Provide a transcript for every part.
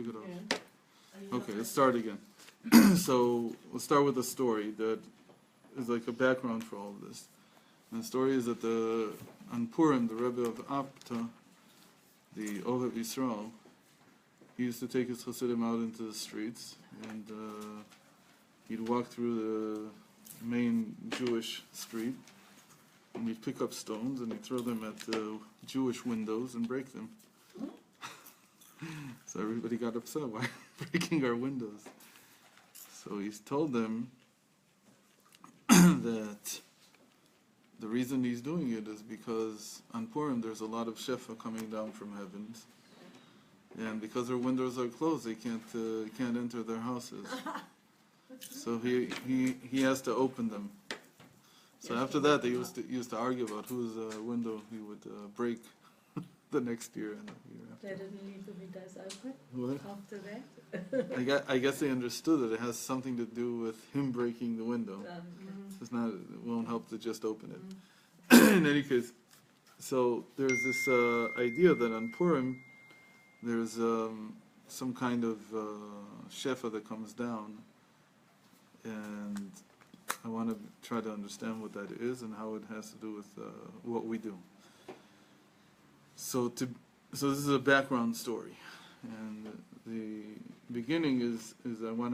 pick it up. Yeah. Okay, let's start again. So let's start with a story that is like a background for all of this. And the story is that on Purim, the Rebbe of Apta, the Ohev Yisrael, he used to take his Hasidim out into the streets, and he'd walk through the main Jewish street, and he'd pick up stones and he'd throw them at the Jewish windows and break them. So everybody got upset. Why breaking our windows? So he's told them that the reason he's doing it is because on Purim there's a lot of shefa coming down from heavens, and because their windows are closed, they can't enter their houses. So he has to open them. So after that, they used to argue about whose window he would break the next year and the year after. They didn't need to be das open What? after that. I guess they understood that it has something to do with him breaking the window. It's not. It won't help to just open it. In any case, so there's this idea that on Purim there's some kind of shefa that comes down, and I want to try to understand what that is and how it has to do with what we do. So this is a background story, and the beginning is I want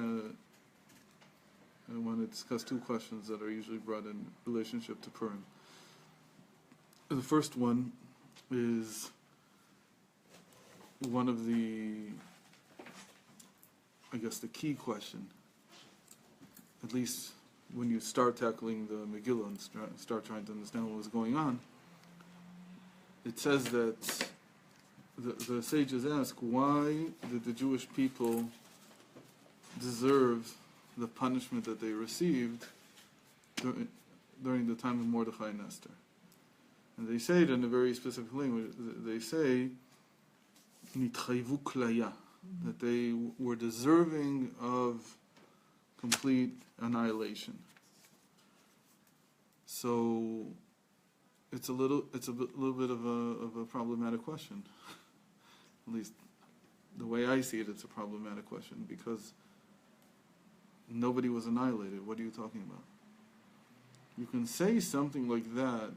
to discuss two questions that are usually brought in relationship to Purim. The first one is one of the, I guess, the key question, at least when you start tackling the Megillah and start trying to understand what was going on. It says that the sages ask, why did the Jewish people deserve the punishment that they received during the time of Mordechai and Esther? And they say it in a very specific language. They say, nitchayvu klaya, that they were deserving of complete annihilation. So it's a little bit of a problematic question. At least the way I see it, it's a problematic question, because nobody was annihilated. What are you talking about? You can say something like that.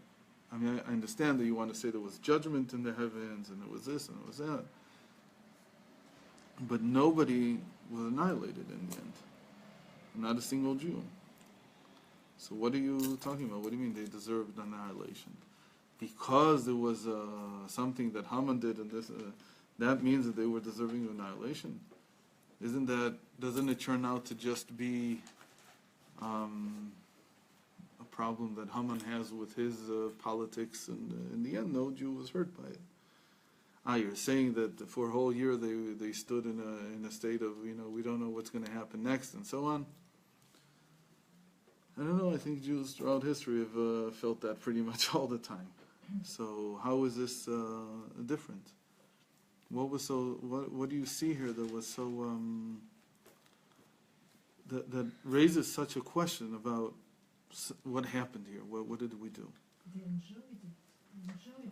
I mean, I understand that you want to say there was judgment in the heavens, and it was this, and it was that. But nobody was annihilated in the end. Not a single Jew. So what are you talking about? What do you mean they deserved annihilation? Because there was something that Haman did, and this, that means that they were deserving of annihilation? Doesn't it turn out to just be a problem that Haman has with his politics, and in the end, no Jew was hurt by it? You're saying that for a whole year they stood in a state of, we don't know what's going to happen next, and so on. I don't know. I think Jews throughout history have felt that pretty much all the time. So how is this different? What do you see here that was so that raises such a question about what happened here? What did we do? They enjoyed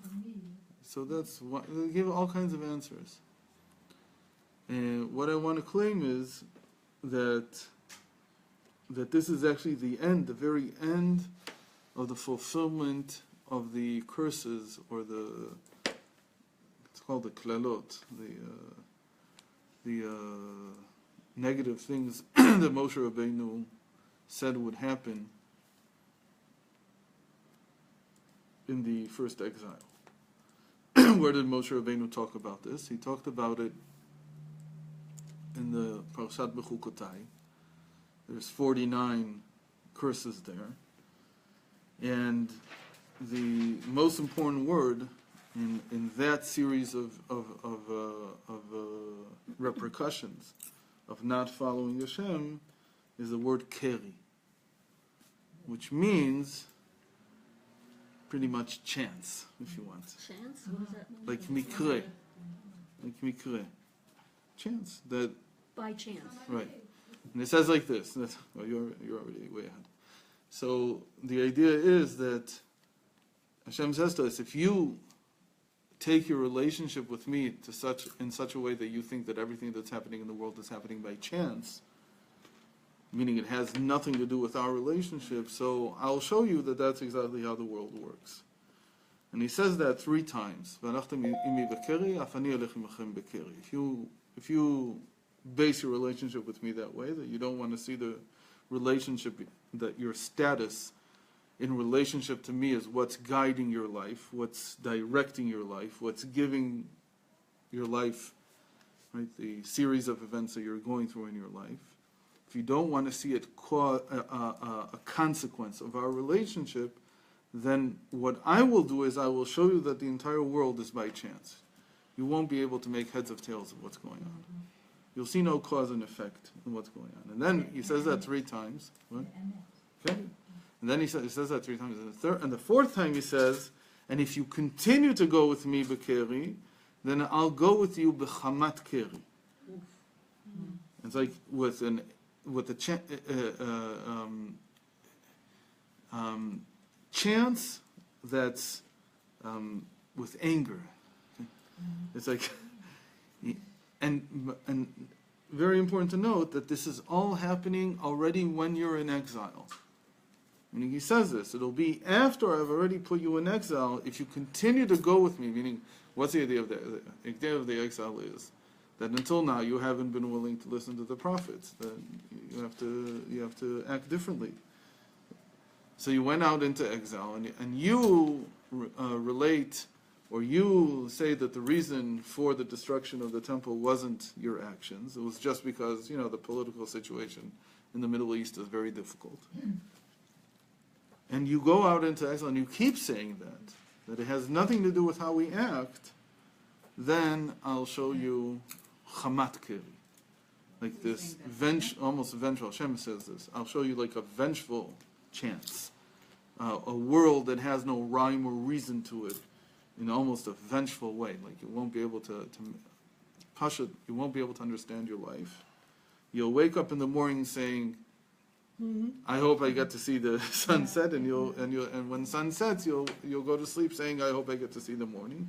the meal. So that's why they give all kinds of answers. And what I want to claim is that this is actually the very end of the fulfillment of the curses, or it's called the klalot, the negative things that Moshe Rabbeinu said would happen in the first exile. Where did Moshe Rabbeinu talk about this? He talked about it in the Parashat Bechukotai. There's 49 curses there. And the most important word in that series of repercussions of not following Hashem is the word keri, which means pretty much chance, if you want. Chance? What does that mean? Like mikre. Like mikre. Chance. That, By chance. right. And it says like this. Well, you're already way ahead. So the idea is that Hashem says to us, if you take your relationship with me in such a way that you think that everything that's happening in the world is happening by chance, meaning it has nothing to do with our relationship, so I'll show you that that's exactly how the world works. And he says that 3 times. If you base your relationship with me that way, that you don't want to see the relationship, that your status in relationship to me is what's guiding your life, what's directing your life, what's giving your life, right, the series of events that you're going through in your life. If you don't want to see it a consequence of our relationship, then what I will do is I will show you that the entire world is by chance. You won't be able to make heads or tails of what's going on. You'll see no cause and effect in what's going on. And then he says that 3 times. What? Okay. And then he says that 3 times. And the 4th time he says, and if you continue to go with me b'keri, then I'll go with you b'chamat keri. It's like with a chance that's with anger. It's like, and very important to note that this is all happening already when you're in exile. Meaning he says this, it'll be after I've already put you in exile, if you continue to go with me, meaning, what's the idea of the idea of the exile is that until now you haven't been willing to listen to the prophets, that you have to act differently. So you went out into exile, and you relate, or you say that the reason for the destruction of the temple wasn't your actions. It was just because, the political situation in the Middle East is very difficult. And you go out into exile and you keep saying that it has nothing to do with how we act, then I'll show you chamat keri. Like this, almost vengeful. Hashem says this. I'll show you like a vengeful chance. A world that has no rhyme or reason to it, in almost a vengeful way. Like you won't be able to Pasha, you won't be able to understand your life. You'll wake up in the morning saying, I hope I get to see the sunset, and when sun sets, you'll go to sleep saying, I hope I get to see the morning.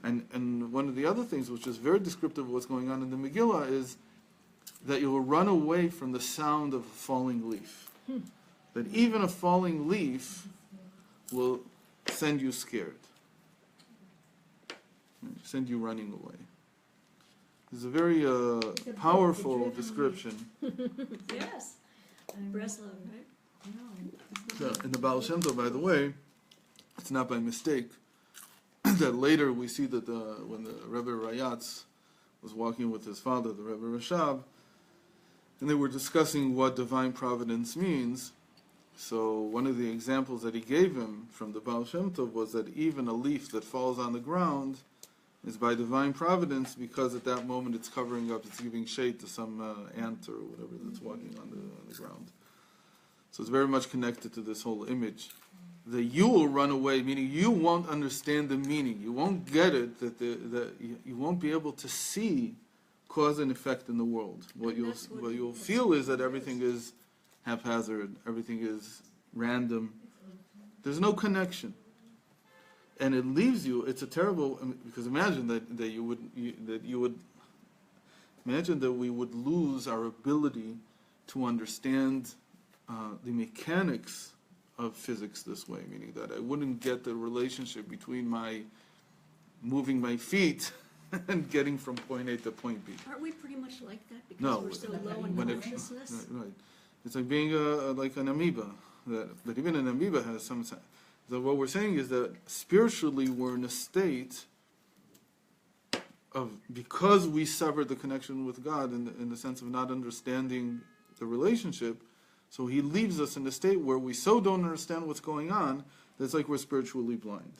And one of the other things which is very descriptive of what's going on in the Megillah is that you'll run away from the sound of a falling leaf. That even a falling leaf will send you scared. Send you running away. It's a very powerful description. Yes. Breslov, right? No. In the Baal Shem Tov, by the way, it's not by mistake that later we see that when the Rebbe Rayatz was walking with his father, the Rebbe Rashab, and they were discussing what divine providence means. So one of the examples that he gave him from the Baal Shem Tov was that even a leaf that falls on the ground is by divine providence, because at that moment it's covering up, it's giving shade to some ant or whatever that's walking on the ground. So it's very much connected to this whole image. That you will run away, meaning you won't understand the meaning. You won't get it, that you won't be able to see cause and effect in the world. What you'll feel is that everything is haphazard, everything is random. There's no connection. And it leaves you, it's a terrible, because imagine that you would imagine that we would lose our ability to understand the mechanics of physics this way, meaning that I wouldn't get the relationship between my moving my feet and getting from point A to point B. Aren't we pretty much like that because No, we're so low in consciousness? Right. It's like being like an amoeba. That even an amoeba has some. So what we're saying is that spiritually we're in a state of, because we severed the connection with God in the sense of not understanding the relationship, so he leaves us in a state where we so don't understand what's going on that it's like we're spiritually blind.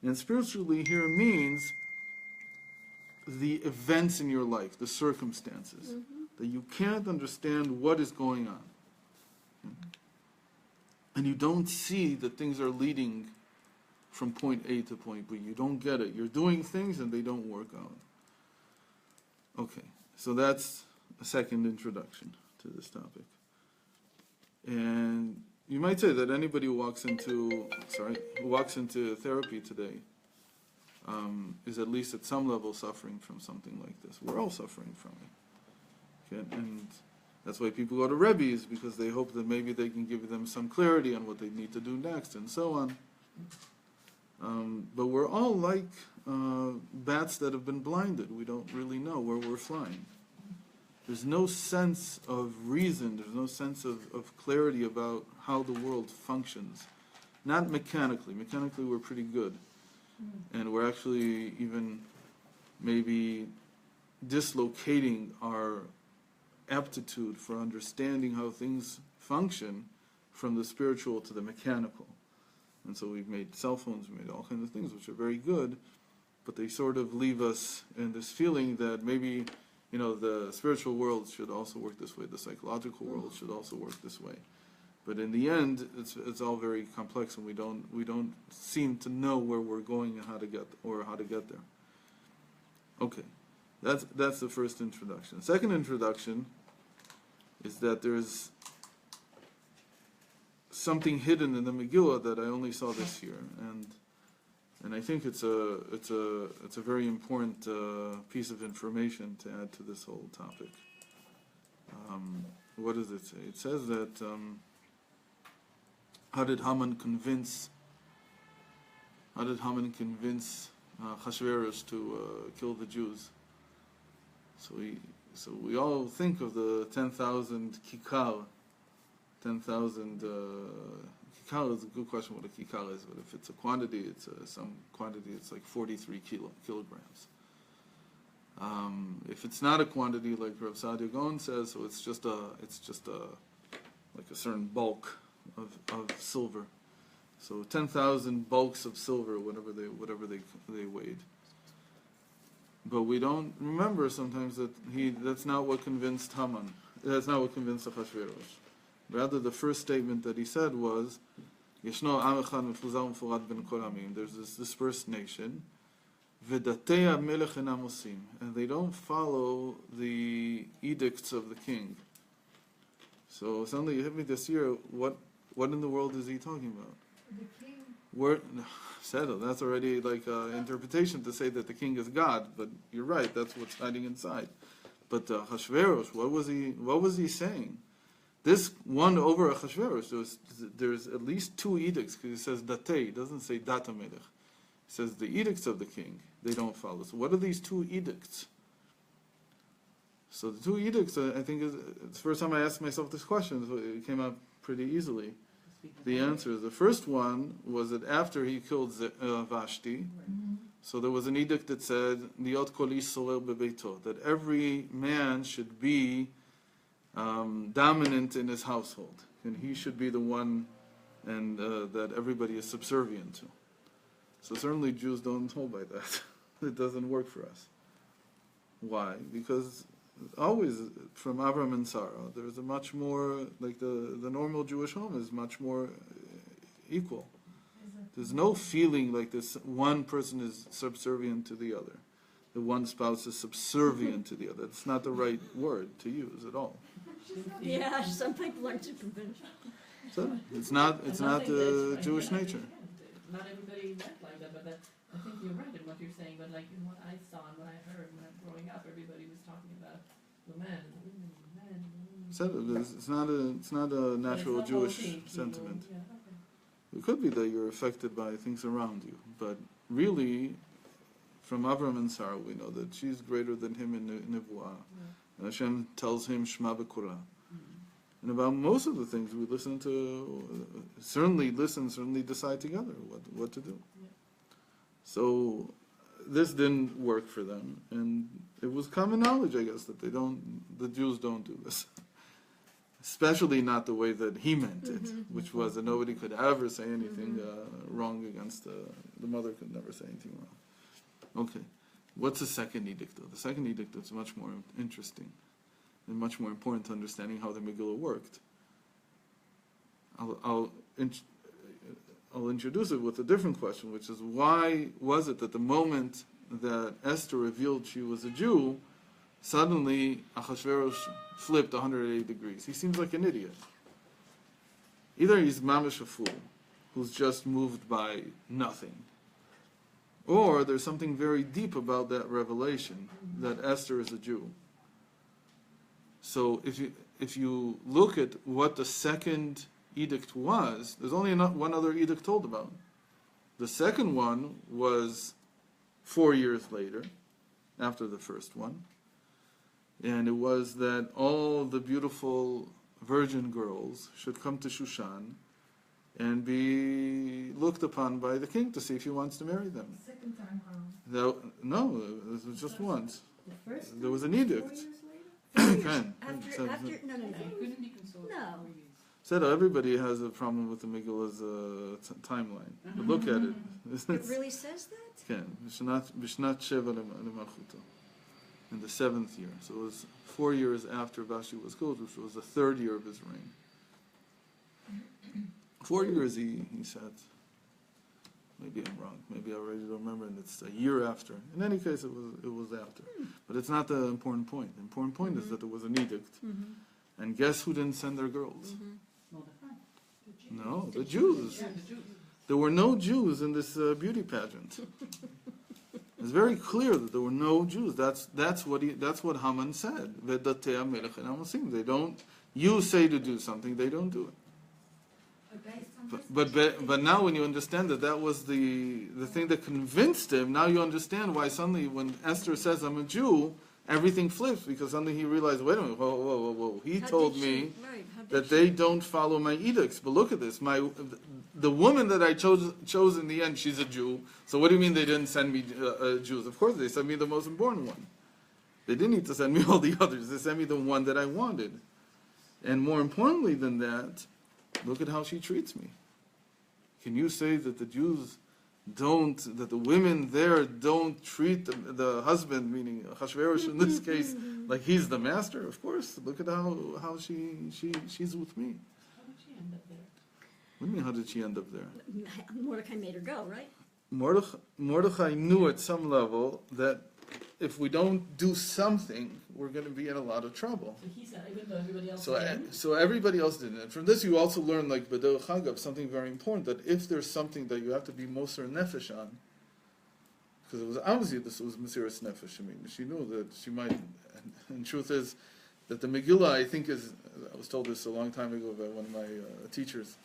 And spiritually here means the events in your life, the circumstances, that you can't understand what is going on. And you don't see that things are leading from point A to point B. You don't get it. You're doing things and they don't work out. Okay, so that's a second introduction to this topic. And you might say that anybody who walks into therapy today is at least at some level suffering from something like this. We're all suffering from it. Okay? And that's why people go to Rebbes, because they hope that maybe they can give them some clarity on what they need to do next, and so on. But we're all like bats that have been blinded. We don't really know where we're flying. There's no sense of reason, there's no sense of clarity about how the world functions. Not mechanically. Mechanically we're pretty good. And we're actually even maybe dislocating our aptitude for understanding how things function from the spiritual to the mechanical. And so we've made cell phones, we've made all kinds of things which are very good, but they sort of leave us in this feeling that maybe, the spiritual world should also work this way, the psychological world should also work this way. But in the end, it's all very complex, and we don't seem to know where we're going and how to get there. Okay, that's the first introduction. The second introduction is that there's something hidden in the Megillah that I only saw this year, and I think it's a very important piece of information to add to this whole topic. What does it say? It says that how did Haman convince Achashverosh to kill the Jews? So we all think of the 10,000 kikar. 10,000 kikar is a good question what a kikar is, but if it's a quantity, it's some quantity, it's like 43 kilograms. If it's not a quantity like Rav Sadia Gaon says, so it's just like a certain bulk of silver. So 10,000 bulks of silver, whatever they weighed. But we don't remember sometimes that that's not what convinced Haman. That's not what convinced Achashverosh. Rather, the first statement that he said was, Yeshno am echad mefuzar umfurad ben kol hamim. There's this dispersed nation, v'datei hamelech enam osim, and they don't follow the edicts of the king. So suddenly you hit me this year. What in the world is he talking about? The king. Where, settle. That's already like interpretation to say that the king is God. But you're right. That's what's hiding inside. But Achashverosh, what was he saying? This one over Achashverosh, there's at least two edicts, because it says datei, it doesn't say data melech. It says the edicts of the king, they don't follow. So what are these two edicts? So the two edicts, I think, it's the first time I asked myself this question, so it came up pretty easily. The answer is, the first one was that after he killed Vashti, so there was an edict that said, Liot kol ish sorer bebeito, that every man should be dominant in his household, and he should be the one and that everybody is subservient to. So certainly Jews don't hold by that. It doesn't work for us. Why? Because always from Avram and Sarah, there's a much more, like the normal Jewish home is much more equal. There's no feeling like this one person is subservient to the other. The one spouse is subservient to the other. It's not the right word to use at all. Yeah, some people aren't convinced. So it's not the Jewish nature. Not everybody met like that, but I think you're right in what you're saying. But like in what I saw and what I heard when I'm growing up, everybody was talking about the men, the women, the men, the women. So it's not a natural Jewish sentiment. Yeah, okay. It could be that you're affected by things around you, but really, from Avram and Sarah, we know that she's greater than him in Nevuah. And Hashem tells him, Shema b'Korah. And about most of the things we listen to, certainly decide together what to do. Yeah. So this didn't work for them, and it was common knowledge, I guess, that the Jews don't do this. Especially not the way that he meant it, which was that nobody could ever say anything wrong against the mother could never say anything wrong. Okay, what's the second edict though? The second edict is much more interesting and much more important to understanding how the Megillah worked. I'll introduce it with a different question, which is, why was it that the moment that Esther revealed she was a Jew, suddenly Achashverosh flipped 180 degrees? He seems like an idiot. Either he's mamish a fool, who's just moved by nothing, or there's something very deep about that revelation, that Esther is a Jew. So if you look at what the second edict was, there's only one other edict told about. The second one was 4 years later, after the first one, and it was that all the beautiful virgin girls should come to Shushan and be looked upon by the king to see if he wants to marry them. Second time around. No, it was just once. The first There was an time, edict. 4 years later? Ken, After, said- after, no, no, no. You couldn't be consoled No. for 4 years. said everybody has a problem with the Megillah's timeline. But look at it. It really says that? Ken, Bishnat Sheva Lemalchuto, in the 7th year. So it was 4 years after Vashti was killed, which was the 3rd year of his reign. 4 years, he said. Maybe I'm wrong. Maybe I already don't remember, and it's a year after. In any case, it was after. But it's not the important point. The important point is that there was an edict. And guess who didn't send their girls? Mordechai. No, the Jews. Yeah, the Jews. There were no Jews in this beauty pageant. It's very clear that there were no Jews. That's what Haman said. Vedatea melech en amosim. They don't. You say to do something, they don't do it. But now when you understand that was the thing that convinced him, now you understand why suddenly when Esther says I'm a Jew, everything flips, because suddenly he realized, wait a minute, whoa. He How told did me she- right, how did that she- they don't follow my edicts. But look at this, the woman that I chose in the end, she's a Jew. So what do you mean they didn't send me Jews? Of course they sent me the most important one. They didn't need to send me all the others. They sent me the one that I wanted. And more importantly than that, look at how she treats me. Can you say that the Jews that the women there don't treat the husband, meaning Hashverosh in this case, like he's the master? Of course. Look at how she's with me. How did she end up there? What do you mean, how did she end up there? Mordecai made her go, right? Mordechai knew at some level that if we don't do something, we're going to be in a lot of trouble. So he said, even though everybody else didn't. So everybody else didn't. And from this, you also learn, like B'derech Hagav, something very important, that if there's something that you have to be Moser Nefesh on, because it was obviously this was Mesiras Nefesh. I mean, she knew that she might. And truth is that the Megillah, I think, I was told this a long time ago by one of my teachers,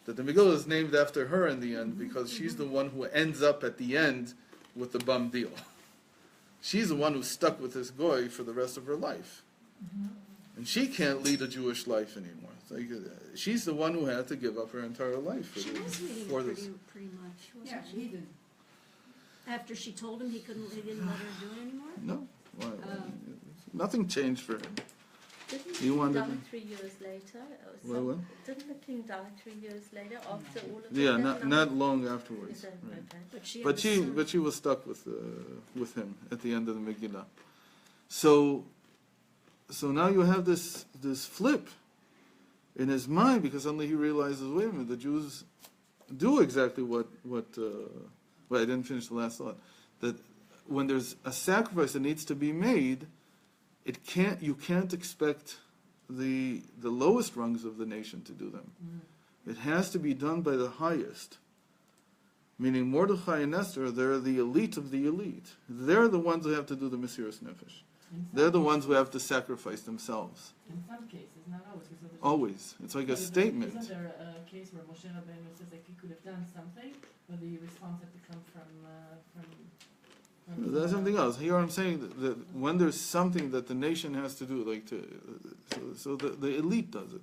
that the Megillah is named after her in the end because she's the one who ends up at the end with the bum deal. She's the one who's stuck with this goy for the rest of her life. And she can't lead a Jewish life anymore. It's like, she's the one who had to give up her entire life She was leading for it this. pretty much, wasn't Yeah, she? he did. After she told him he didn't let her do it anymore? No, why? Nothing changed for him. Didn't You the king wanted- die 3 years later? What? Didn't the king die 3 years later after all of Yeah, that? not long afterwards. Is that Right. okay? But she had But the she son. was stuck with him at the end of the Megillah. So now you have this flip in his mind, because suddenly he realizes, wait a minute, the Jews do exactly what well, I didn't finish the last thought, that when there's a sacrifice that needs to be made, you can't expect the lowest rungs of the nation to do them. It has to be done by the highest. Meaning Mordechai and Esther, they're the elite of the elite. They're the ones who have to do the Mesiras Nefesh. They're the ones who have to sacrifice themselves. In some cases, not always. Because there's- Always. It's like a Isn't statement. there a case where Moshe Rabbeinu says like he could have done something, but the response had to come from That's something else. Here I'm saying that when there's something that the nation has to do, like so the elite does it.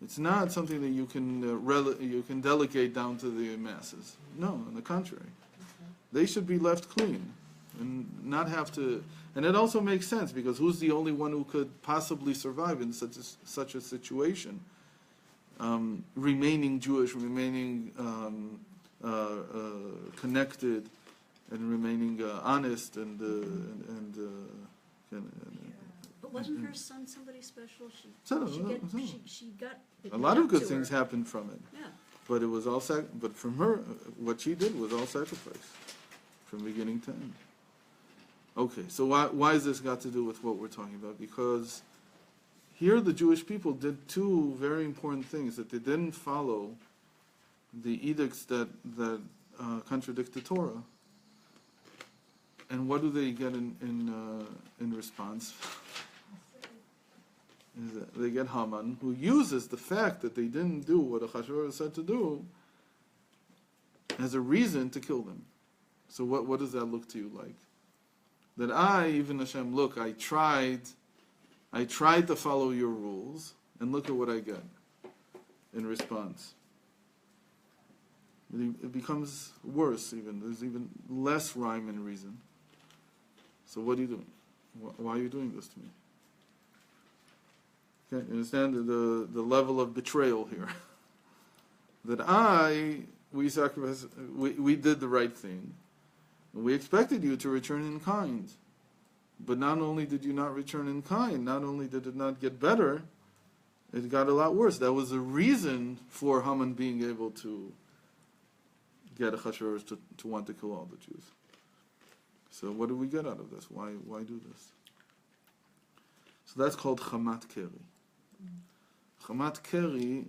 It's not something that you can delegate down to the masses. No, on the contrary, they should be left clean and not have to. And it also makes sense, because who's the only one who could possibly survive in such a situation? Remaining Jewish, remaining connected, and remaining honest and But wasn't her son somebody special? So, She got. a lot of it good to things her. happened from it. Yeah. But it was all but from her, what she did was all sacrifice, from beginning to end. Okay, so why has this got to do with what we're talking about? Because here the Jewish people did two very important things, that they didn't follow the edicts that contradict the Torah, And what do they get in response? Is that they get Haman, who uses the fact that they didn't do what Achashverosh said to do as a reason to kill them. So what does that look to you like? That even Hashem, look, I tried to follow your rules, and look at what I get in response. It becomes worse even. There's even less rhyme and reason. So what are you doing? Why are you doing this to me? Okay, you understand the level of betrayal here. That we sacrificed, we did the right thing. We expected you to return in kind. But not only did you not return in kind, not only did it not get better, it got a lot worse. That was the reason for Haman being able to get Achashverosh to want to kill all the Jews. So what do we get out of this? Why do this? So that's called Chamat Keri. Chamat Keri,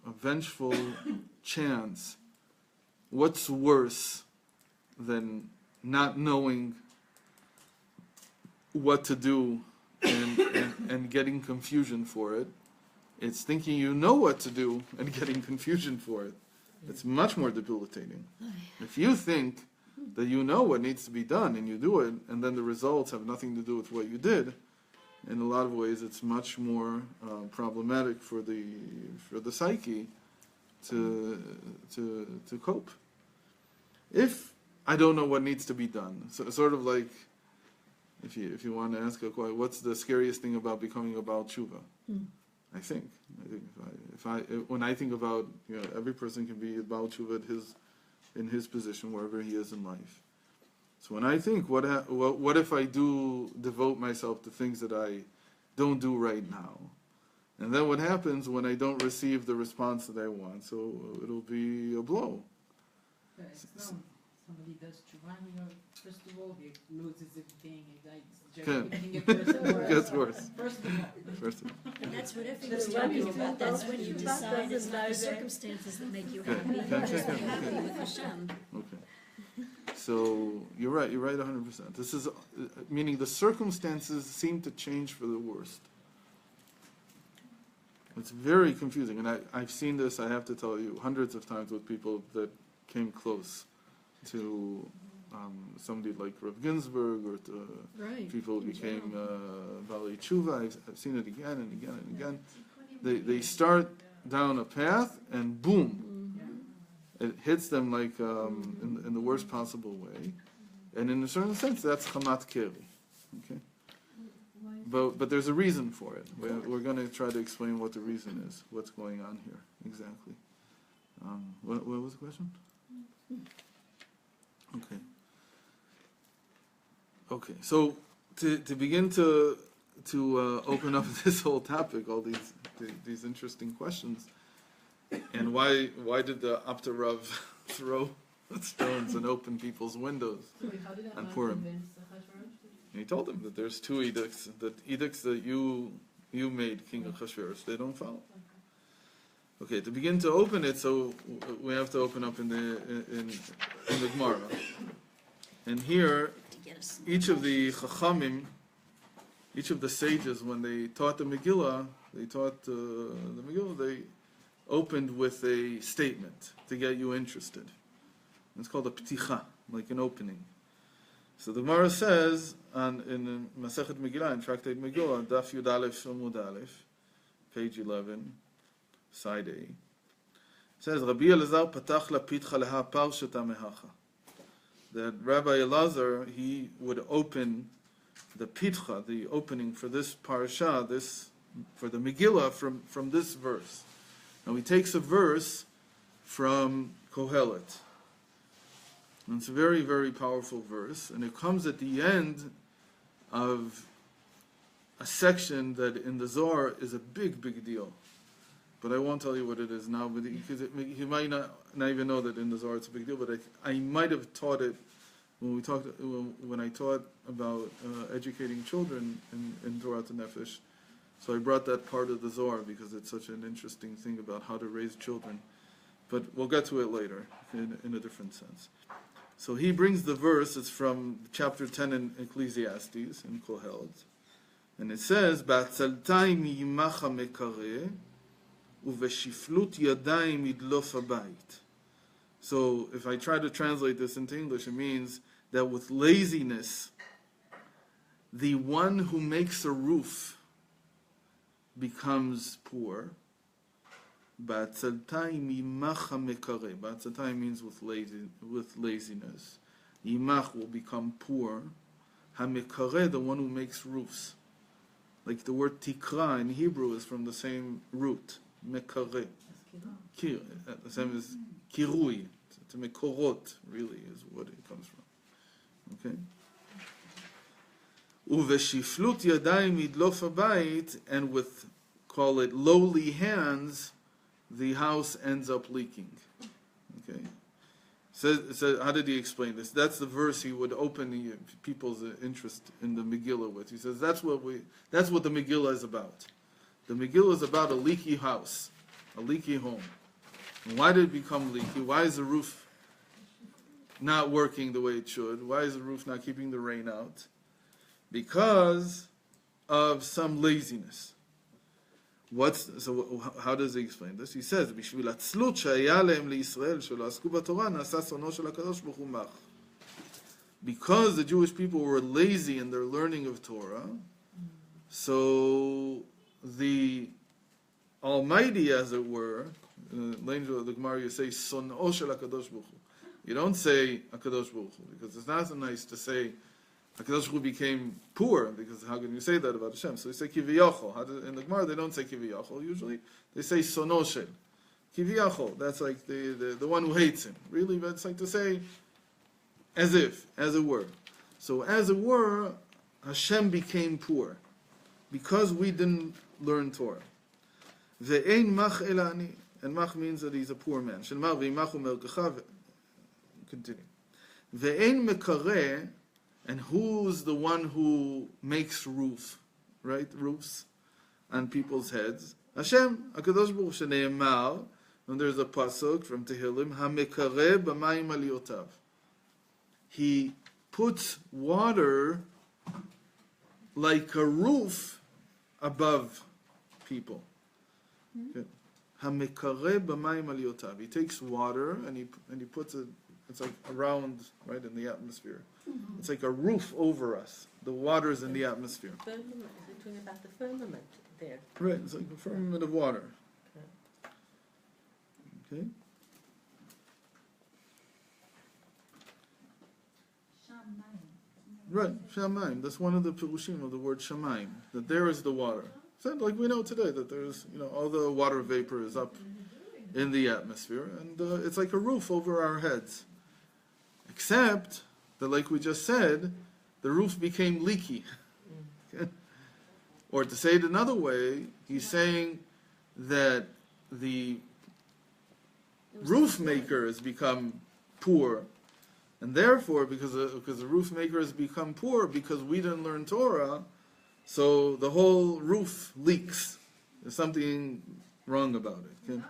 a vengeful chance. What's worse than not knowing what to do and getting confusion for it? It's thinking you know what to do and getting confusion for it. It's much more debilitating. If you think that you know what needs to be done and you do it, and then the results have nothing to do with what you did, in a lot of ways it's much more problematic for the psyche to cope. If I don't know what needs to be done, so sort of like if you want to ask a question, what's the scariest thing about becoming a Baal Tshuva? I think when I think about, every person can be a Baal Tshuva in his position wherever he is in life. So when I think, what if I do devote myself to things that I don't do right now, and then what happens when I don't receive the response that I want? So it'll be a blow. Somebody does tshuva, first of all, he loses it being Gets worse. First of all. And that's what That's everyone's what talking about. That's when you That decide it's doesn't not the know circumstances that make you Okay. happy. Okay. You're just Okay. happy with Hashem. Okay. So you're right 100%. This is meaning the circumstances seem to change for the worst. It's very confusing, and I've seen this, I have to tell you, hundreds of times with people that came close to somebody like Rav Ginsburg, or to Right. people who became Baalei Tshuva. I've seen it again and again and again. They start down a path, and boom, it hits them like in the worst possible way. And in a certain sense, that's Chamat Keri. Okay? But there's a reason for it. We're going to try to explain what the reason is, what's going on here exactly. What was the question? Okay. So to begin to open up this whole topic, all these interesting questions, and why did the Apter Rav throw stones and open people's windows How did on that Purim? convince Achashverosh? And he told them that there's two edicts that you made, King Achashverosh, they don't follow. Okay, to begin to open it, so we have to open up in the Gemara. And here, each of the Chachamim, each of the sages, when they taught the Megillah, they opened with a statement to get you interested. It's called a pticha, like an opening. So the Gemara says in Masechet Megillah, in Tractate Megillah, Daf Yud Aleph Amud Aleph, page 11, side A. It says, Rabbi Elazar patach la pitcha leha parshata mehacha. That Rabbi Elazar, he would open the pitcha, the opening for this parsha, for the Megillah, from this verse. Now he takes a verse from Kohelet. And it's a very, very powerful verse, and it comes at the end of a section that in the Zohar is a big, big deal. But I won't tell you what it is now, because you might not even know that in the Zohar it's a big deal, but I might have taught it when I taught about educating children in Torah Nefesh. So I brought that part of the Zohar because it's such an interesting thing about how to raise children. But we'll get to it later in a different sense. So he brings the verse, it's from chapter 10 in Ecclesiastes, in Kohelet. And it says, "Ba'atzaltai miyimacha mekareh, uveshiflut yadayim idlof habayit." So if I try to translate this into English, it means that with laziness, the one who makes a roof becomes poor. Ba'atzaltai miyimacha mekareh. Ba'atzaltai means with laziness. Yimach will become poor. HaMekareh, the one who makes roofs. Like the word tikra in Hebrew is from the same root, mekareh. Kir, the same as kirui. To mekorot, really, is what it comes from. Okay? Uveshiflut yadayim idlof habayit, and with, call it, lowly hands, the house ends up leaking. Okay? So how did he explain this? That's the verse he would open people's interest in the Megillah with. He says that's what the Megillah is about. The Megillah is about a leaky house, a leaky home. And why did it become leaky? Why is the roof not working the way it should? Why is the roof not keeping the rain out? Because of some laziness. So how does he explain this? He says, "Bishvil atzlut shaya lehem liYisrael shelo asku b'Torah nasa sono shel HaKadosh Baruch Hu mach." Because the Jewish people were lazy in their learning of Torah, so the Almighty, as it were, in the language of the Gemara, you say sono shel HaKadosh Baruch Hu. You don't say HaKadosh Baruch Hu, because it's not so nice to say HaKadosh Baruch Hu became poor, because how can you say that about Hashem? So they say Kiviyachol. In the Gemara, they don't say Kiviyachol usually. They say Sonoshel. Kiviyachol, that's like the one who hates him. Really, but it's like to say as if, as it were. So as it were, Hashem became poor because we didn't learn Torah. Ve'ein mach elani, and mach means that he's a poor man. Shenmar v'imach u'melkecha. Continue. Ve'ein mekareh. And who's the one who makes roofs on people's heads? Hashem, HaKadosh Baruch Hu, shene'emar, and there's a pasuk from Tehillim, HaMekareh b'mayim aliyotav. He puts water like a roof above people. HaMekareh b'mayim aliyotav. He takes water and he puts it. It's like around, right, in the atmosphere. Mm-hmm. It's like a roof over us. The water's in the atmosphere. Firmament. Is it talking about the firmament there? Right, it's like a firmament of water. Okay? Right, shamayim. That's one of the pirushim of the word shamayim. That there is the water. So like we know today that there's, all the water vapor is up in the atmosphere, and it's like a roof over our heads. Except that, like we just said, the roof became leaky. Okay? Or to say it another way, he's saying that the roof maker has become poor, and therefore, because the roof maker has become poor because we didn't learn Torah, so the whole roof leaks. There's something wrong about it. Okay?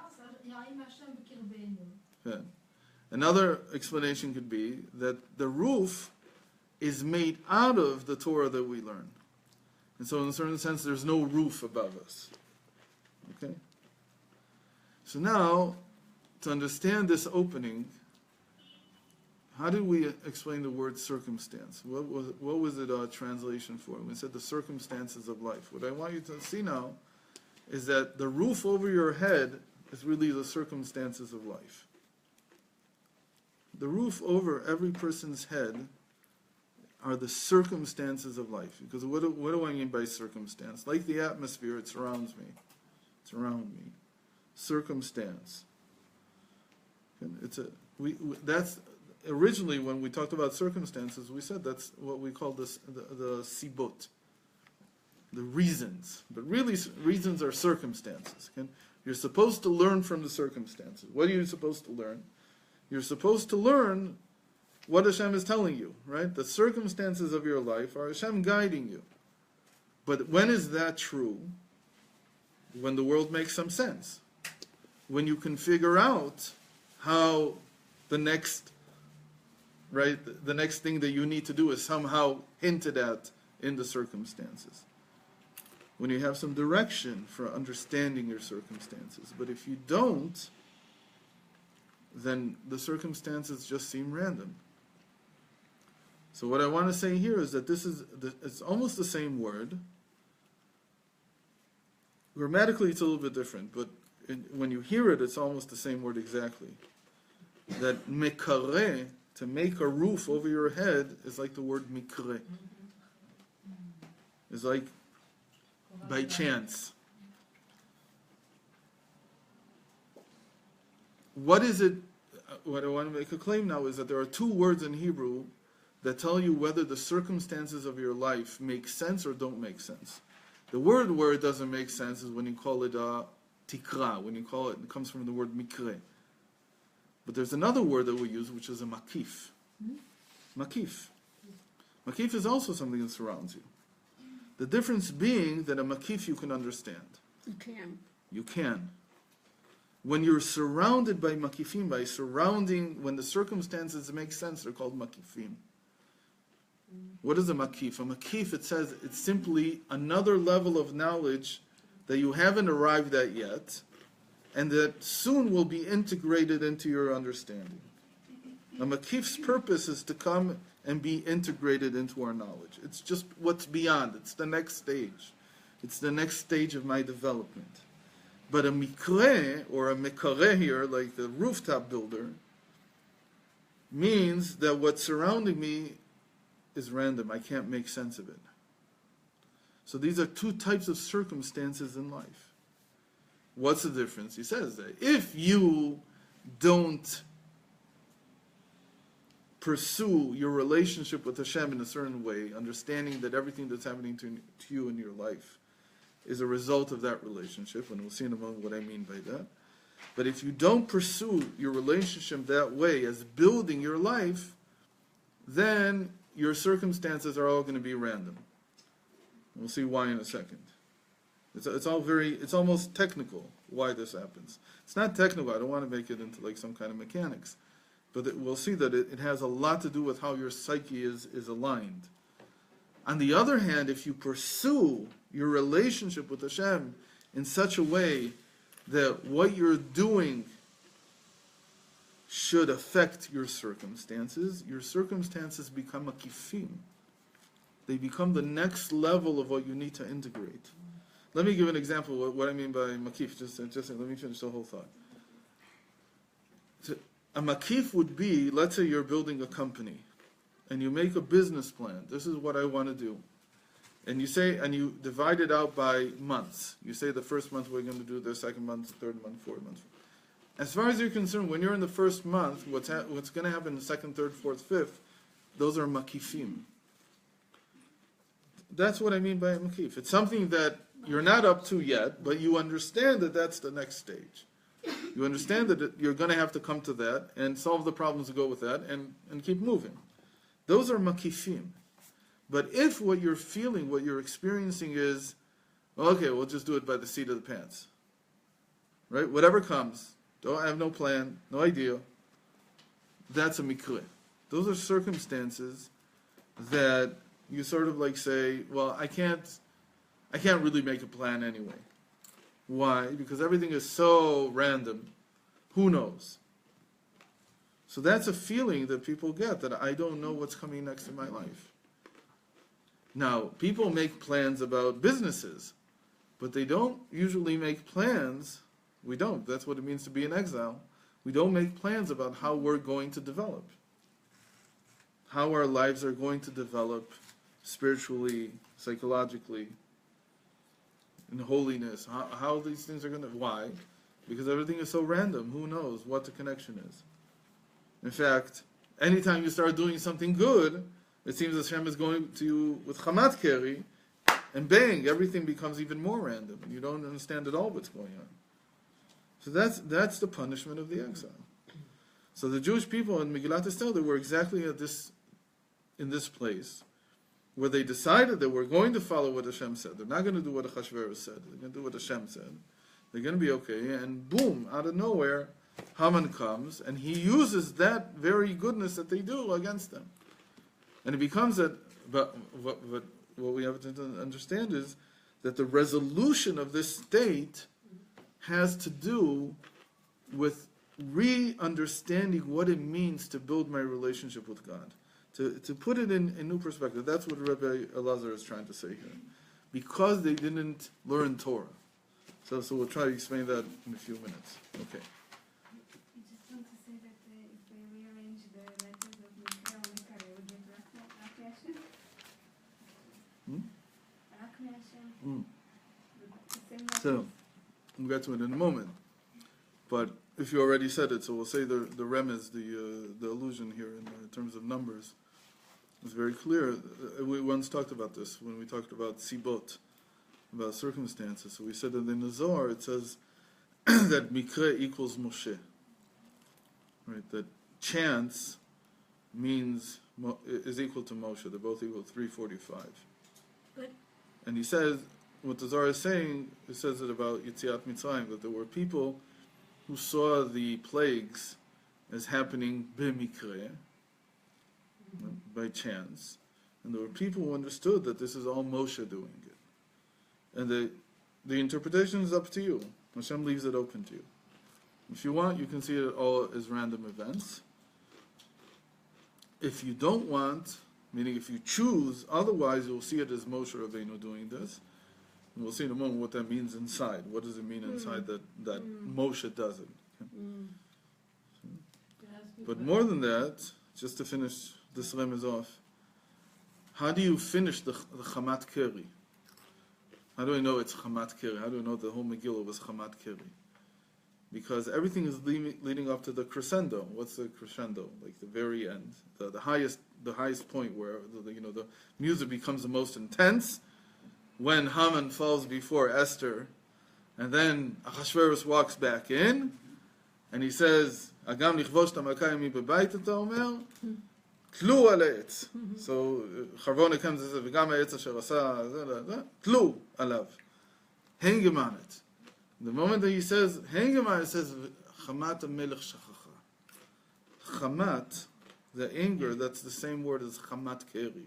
Yeah. Another explanation could be that the roof is made out of the Torah that we learn. And so in a certain sense, there's no roof above us. Okay? So now, to understand this opening, how did we explain the word circumstance? What was it a translation for? We said the circumstances of life. What I want you to see now is that the roof over your head is really the circumstances of life. The roof over every person's head are the circumstances of life. Because what do I mean by circumstance? Like the atmosphere, it surrounds me. It's around me. Circumstance. That's originally when we talked about circumstances, we said that's what we call the sibot, the reasons. But really, reasons are circumstances. Okay? You're supposed to learn from the circumstances. What are you supposed to learn? You're supposed to learn what Hashem is telling you, right? The circumstances of your life are Hashem guiding you. But when is that true? When the world makes some sense. When you can figure out how the next right? The next thing that you need to do is somehow hinted at in the circumstances. When you have some direction for understanding your circumstances. But if you don't, then the circumstances just seem random. So what I want to say here is that it's almost the same word. Grammatically, it's a little bit different, but when you hear it, it's almost the same word exactly. That mekareh, to make a roof over your head, is like the word mikre. It's like by chance. What is it? What I want to make a claim now is that there are two words in Hebrew that tell you whether the circumstances of your life make sense or don't make sense. The word where it doesn't make sense is when you call it tikra, when you call it comes from the word mikre. But there's another word that we use, which is a makif. Makif. Makif is also something that surrounds you. The difference being that a makif you can understand. You can. You can. When you're surrounded by makifim, when the circumstances make sense, they're called makifim. What is a makif? A makif, it says, it's simply another level of knowledge that you haven't arrived at yet, and that soon will be integrated into your understanding. A makif's purpose is to come and be integrated into our knowledge. It's just what's beyond. It's the next stage. It's the next stage of my development. But a mikre, or a mekareh here, like the rooftop builder, means that what's surrounding me is random. I can't make sense of it. So these are two types of circumstances in life. What's the difference? He says that if you don't pursue your relationship with Hashem in a certain way, understanding that everything that's happening to you in your life is a result of that relationship, and we'll see in a moment what I mean by that. But if you don't pursue your relationship that way as building your life, then your circumstances are all going to be random. We'll see why in a second. It's almost technical why this happens. It's not technical. I don't want to make it into like some kind of mechanics. But we'll see that it has a lot to do with how your psyche is aligned. On the other hand, if you pursue your relationship with Hashem in such a way that what you're doing should affect your circumstances become a kifim. They become the next level of what you need to integrate. Let me give an example of what I mean by makif. Just let me finish the whole thought. A makif would be, let's say you're building a company, and you make a business plan. This is what I want to do. And you say, and you divide it out by months. You say the first month we're going to do the second month, the third month, fourth month. As far as you're concerned, when you're in the first month, what's going to happen in the second, third, fourth, fifth, those are makifim. That's what I mean by a makif. It's something that you're not up to yet, but you understand that that's the next stage. You understand that you're going to have to come to that and solve the problems that go with that and keep moving. Those are makifim. But if what you're feeling, what you're experiencing is, okay, we'll just do it by the seat of the pants. Right? Whatever comes. I have no plan, no idea. That's a mikre. Those are circumstances that you sort of like say, well, I can't really make a plan anyway. Why? Because everything is so random. Who knows? So that's a feeling that people get, that I don't know what's coming next in my life. Now, people make plans about businesses, but they don't usually make plans. We don't. That's what it means to be in exile. We don't make plans about how we're going to develop, how our lives are going to develop spiritually, psychologically, in holiness, how these things are going to... Why? Because everything is so random. Who knows what the connection is? In fact, anytime you start doing something good, it seems that Hashem is going to you with Chamat Keri, and bang, everything becomes even more random, and you don't understand at all what's going on. So that's the punishment of the exile. So the Jewish people in Megillat Esther, they were exactly in this place, where they decided that we're going to follow what Hashem said. They're not going to do what Achashverosh said. They're going to do what Hashem said. They're going to be okay, and boom, out of nowhere, Haman comes, and he uses that very goodness that they do against them. And it becomes that, but what we have to understand is that the resolution of this state has to do with re-understanding what it means to build my relationship with God. To put it in new perspective, that's what Rabbi Elazar is trying to say here. Because they didn't learn Torah. So we'll try to explain that in a few minutes. Okay. I just want to say that if they rearrange the letters of Mikra or Mikra, they would get Rak Hashem. Rak Hashem. The same So, letters. we'll get to it in a moment. But if you already said it, so we'll say the remez, the allusion here in terms of numbers, is very clear. We once talked about this when we talked about sibot, about circumstances. So we said that in the Zohar it says that mikre equals Moshe. Right? That chance is equal to Moshe. They're both equal to 345. But And he says, what the Zohar is saying, it says it about Yetziat Mitzrayim, that there were people who saw the plagues as happening b'mikre, by chance, and there were people who understood that this is all Moshe doing it. And the interpretation is up to you. Hashem leaves it open to you. If you want, you can see it all as random events. If you don't want, meaning if you choose, otherwise you'll see it as Moshe Rabbeinu doing this. And we'll see in a moment what that means inside. What does it mean inside that Moshe does it? Okay? But more than that, just to finish this remez off, how do you finish the Chamat Keri? How do I know it's Chamat Keri? How do I know the whole Megillah was Chamat Keri? Because everything is leading up to the crescendo. What's the crescendo? Like the very end, the highest point where the music becomes the most intense, when Haman falls before Esther, and then Achashverosh walks back in, and he says, "Agam nichvosh tamakayim mi bebayit," אתה אומר, תלו על העץ. So Charvona comes and says, "וגם העץ אשר עשה, תלו עליו." Hang him on it. The moment that he says, hang him on it, says, Chamat HaMelech Shachacha. Chamat, the anger, that's the same word as Chamat Keri.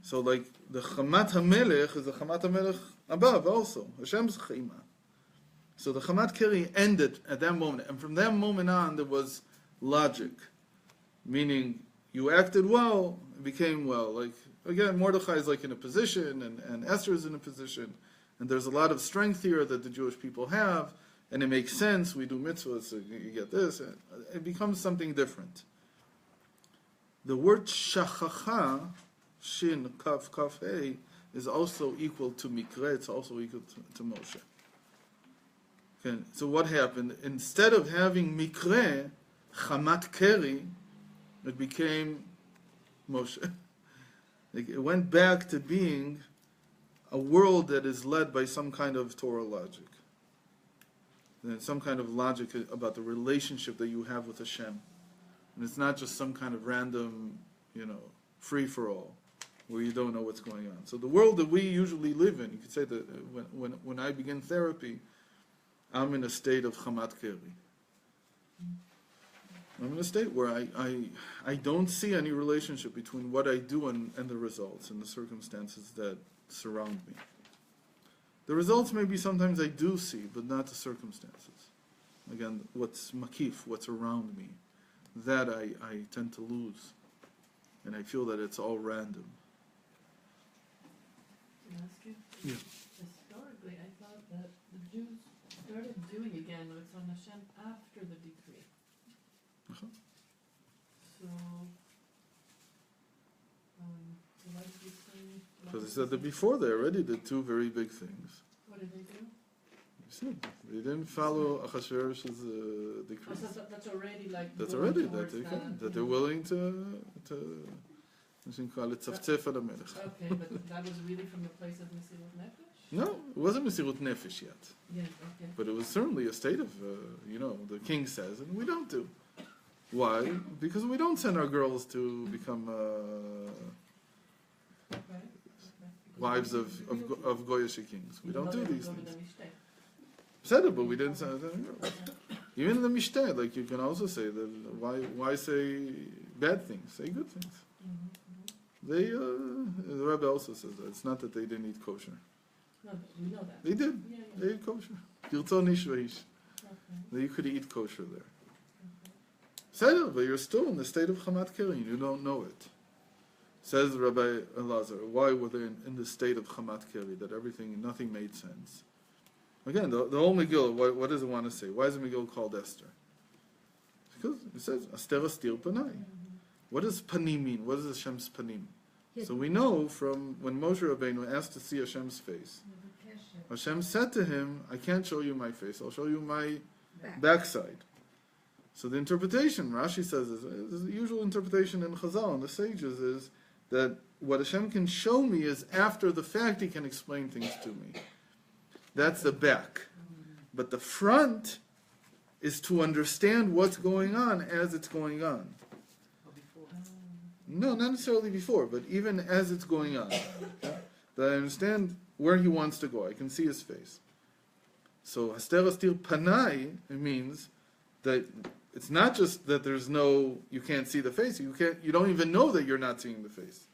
So like, the Chamat HaMelech is the Chamat HaMelech above also. Hashem's Chema. So the Chamat Keri ended at that moment. And from that moment on, there was logic. Meaning, you acted well, it became well. Like, again, Mordechai is like in a position, and Esther is in a position. And there's a lot of strength here that the Jewish people have, and it makes sense. We do mitzvahs, so you get this. It becomes something different. The word shachacha, shin, kaf, kaf, hey, is also equal to mikre. It's also equal to Moshe. Okay, so what happened? Instead of having mikre, chamat keri, it became Moshe. It went back to being a world that is led by some kind of Torah logic. And some kind of logic about the relationship that you have with Hashem. And it's not just some kind of random, free-for-all, where you don't know what's going on. So the world that we usually live in, you could say that when I begin therapy, I'm in a state of Chamat Keri. I'm in a state where I don't see any relationship between what I do and the results and the circumstances that surround me. The results maybe sometimes I do see, but not the circumstances. Again, what's makif, what's around me, that I tend to lose. And I feel that it's all random. Can I ask you? Yeah. Historically, I thought that the Jews started doing again Ratzon Hashem after the decree. Uh-huh. So why did you say? Because I said that before they already did two very big things. What did they do? You said they didn't follow Achashverosh's decree. Oh, so that's already like. That's going already towards that they're willing to call it tzaftzef al melech. Okay, but that was really from the place of Mesirut Nefesh? No, it wasn't Mesirut Nefesh yet. Yeah, okay. But it was certainly a state of, the king says, and we don't do. Why? Because we don't send our girls to become Okay. wives of Goyish kings. We don't do these Go to the things. Mishteh. Said it, but we didn't send our girls. Even in the Mishteh, like you can also say that why say bad things? Say good things. The Rebbe also says that. It's not that they didn't eat kosher. No, but we know that. They did. Yeah, yeah. They ate kosher. Yirtzon ish v'ish. Okay. You could eat kosher there. Said, but you're still in the state of Chamat Keri. You don't know it. Says Rabbi Elazar, why were they in the state of Chamat Keri? That nothing made sense. Again, the whole Megillah, what does it want to say? Why is the Megillah called Esther? Because it says, Aster astir panai. What does panim mean? What is Hashem's panim? So we know from when Moshe Rabbeinu asked to see Hashem's face, Hashem said to him, I can't show you my face, I'll show you my backside. So the interpretation, Rashi says, is the usual interpretation in Chazal and the sages is that what Hashem can show me is after the fact He can explain things to me. That's the back. But the front is to understand what's going on as it's going on. No, not necessarily before, but even as it's going on. That I understand where He wants to go. I can see His face. So, Haster Astir Panai, it means that it's not just that you can't see the face, you don't even know that you're not seeing the face.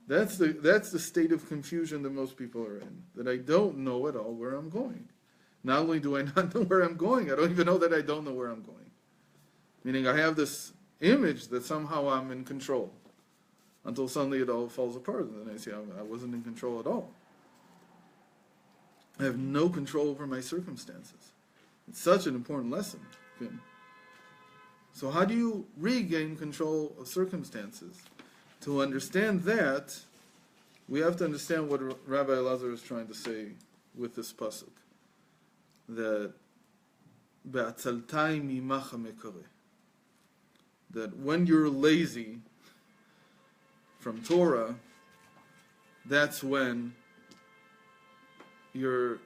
That's the state of confusion that most people are in. That I don't know at all where I'm going. Not only do I not know where I'm going, I don't even know that I don't know where I'm going. Meaning I have this image that somehow I'm in control. Until suddenly it all falls apart, and then I see I wasn't in control at all. I have no control over my circumstances. It's such an important lesson. Okay. So how do you regain control of circumstances? To understand that, we have to understand what Rabbi Elazar is trying to say with this pasuk. That Be'atzaltai mimacha mekare. That when you're lazy from Torah, that's when your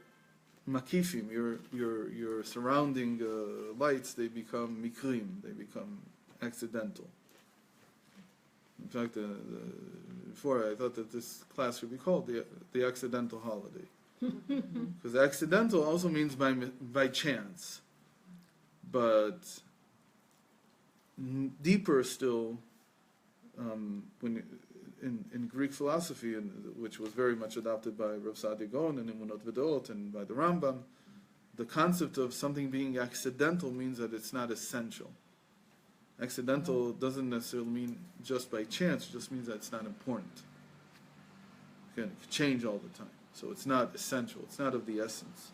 makifim, your surrounding lights, they become mikrim, they become accidental. In fact, before I thought that this class should be called the accidental holiday, because accidental also means by chance, but deeper still, when in Greek philosophy, which was very much adopted by Rav Saadia Gaon and Emunot V'Daot and by the Rambam, the concept of something being accidental means that it's not essential. Accidental doesn't necessarily mean just by chance, it just means that it's not important. It can change all the time. So it's not essential, it's not of the essence.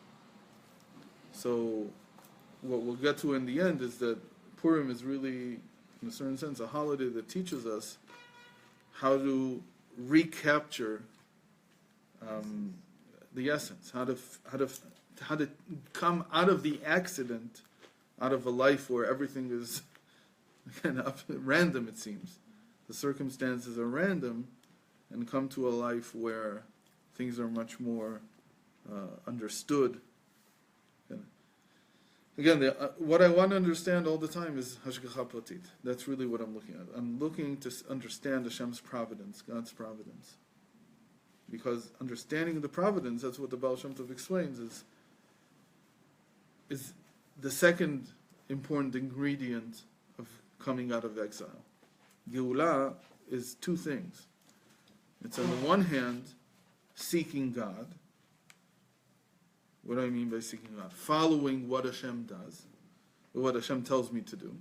So what we'll get to in the end is that Purim is really, in a certain sense, a holiday that teaches us how to recapture the essence, how to come out of the accident, out of a life where everything is again random. It seems the circumstances are random, and come to a life where things are much more understood. Again, what I want to understand all the time is Hashgacha Pratit. That's really what I'm looking at. I'm looking to understand Hashem's providence, God's providence. Because understanding the providence, that's what the Baal Shem Tov explains, is the second important ingredient of coming out of exile. Geulah is two things. It's on the one hand, seeking God. What do I mean by seeking God? Following what Hashem does, what Hashem tells me to do.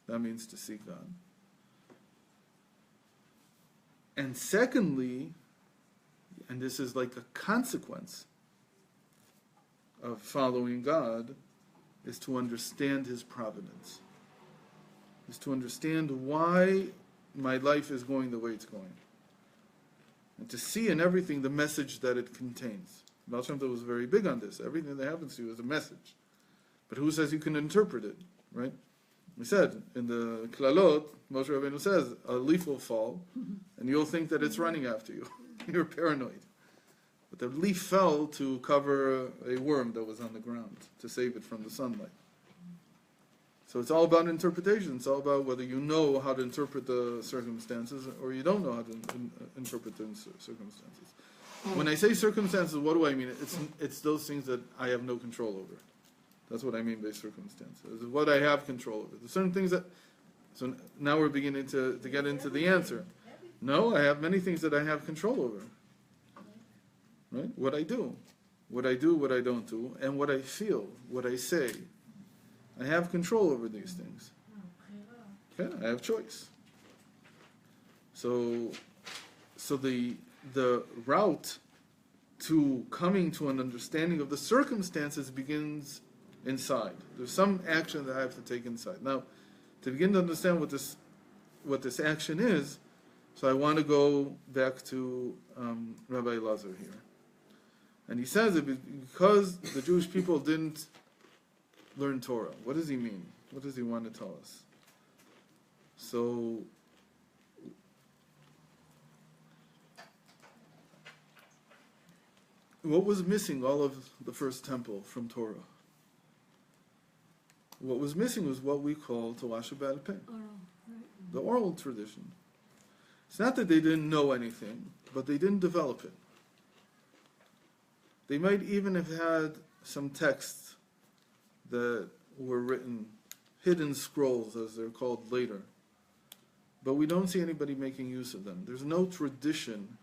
That means to seek God. And secondly, and this is like a consequence of following God, is to understand His providence. Is to understand why my life is going the way it's going. And to see in everything the message that it contains. Baal Shem Tov was very big on this. Everything that happens to you is a message. But who says you can interpret it, right? We said, in the Klalot, Moshe Rabbeinu says, a leaf will fall, and you'll think that it's running after you. You're paranoid. But the leaf fell to cover a worm that was on the ground, to save it from the sunlight. So it's all about interpretation. It's all about whether you know how to interpret the circumstances, or you don't know how to interpret the circumstances. When I say circumstances, what do I mean? It's those things that I have no control over. That's what I mean by circumstances. What I have control over. There's certain things that. So now we're beginning to get into the answer. No, I have many things that I have control over. Right? What I do, what I don't do, and what I feel, what I say. I have control over these things. Okay, I have choice. So the route to coming to an understanding of the circumstances begins inside. There's some action that I have to take inside. Now, to begin to understand what this action is, so I want to go back to Rabbi Lazar here. And he says that because the Jewish people didn't learn Torah. What does he mean? What does he want to tell us? So, what was missing all of the first temple from Torah? What was missing was what we call Torah Sheba'al Peh, the oral tradition. It's not that they didn't know anything, but they didn't develop it. They might even have had some texts that were written, hidden scrolls as they're called later, but we don't see anybody making use of them. There's no tradition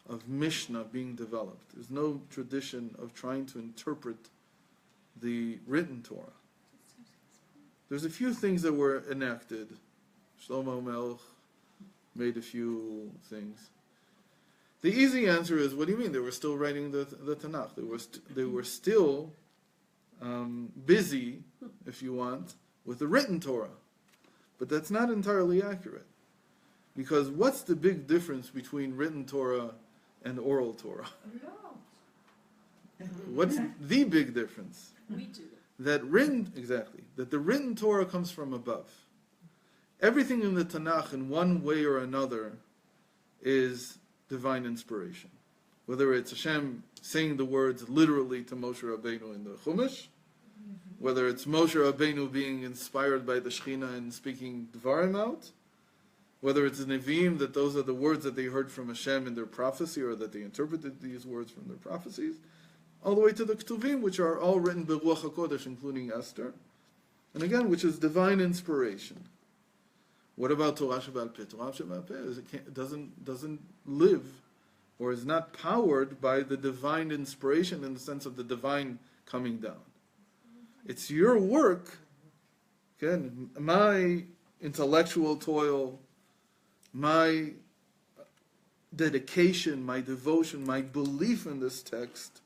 of Mishnah being developed. There's no tradition of trying to interpret the written Torah. There's a few things that were enacted. Shlomo Melech made a few things. The easy answer is, what do you mean? They were still writing the Tanakh. They were still busy, if you want, with the written Torah. But that's not entirely accurate. Because what's the big difference between written Torah and oral Torah? What's the big difference? We do. That the written Torah comes from above. Everything in the Tanakh, in one way or another, is divine inspiration. Whether it's Hashem saying the words literally to Moshe Rabbeinu in the Chumash, whether it's Moshe Rabbeinu being inspired by the Shekhinah and speaking Dvarim out, whether it's the Nevi'im, that those are the words that they heard from Hashem in their prophecy, or that they interpreted these words from their prophecies, all the way to the Ketuvim, which are all written Beruach HaKodesh, including Esther, and again, which is divine inspiration. What about Torah Sheba'al Peh? Torah Sheba'al Peh doesn't live, or is not powered by the divine inspiration in the sense of the divine coming down. It's your work, again, my intellectual toil, my dedication, my devotion, my belief in this text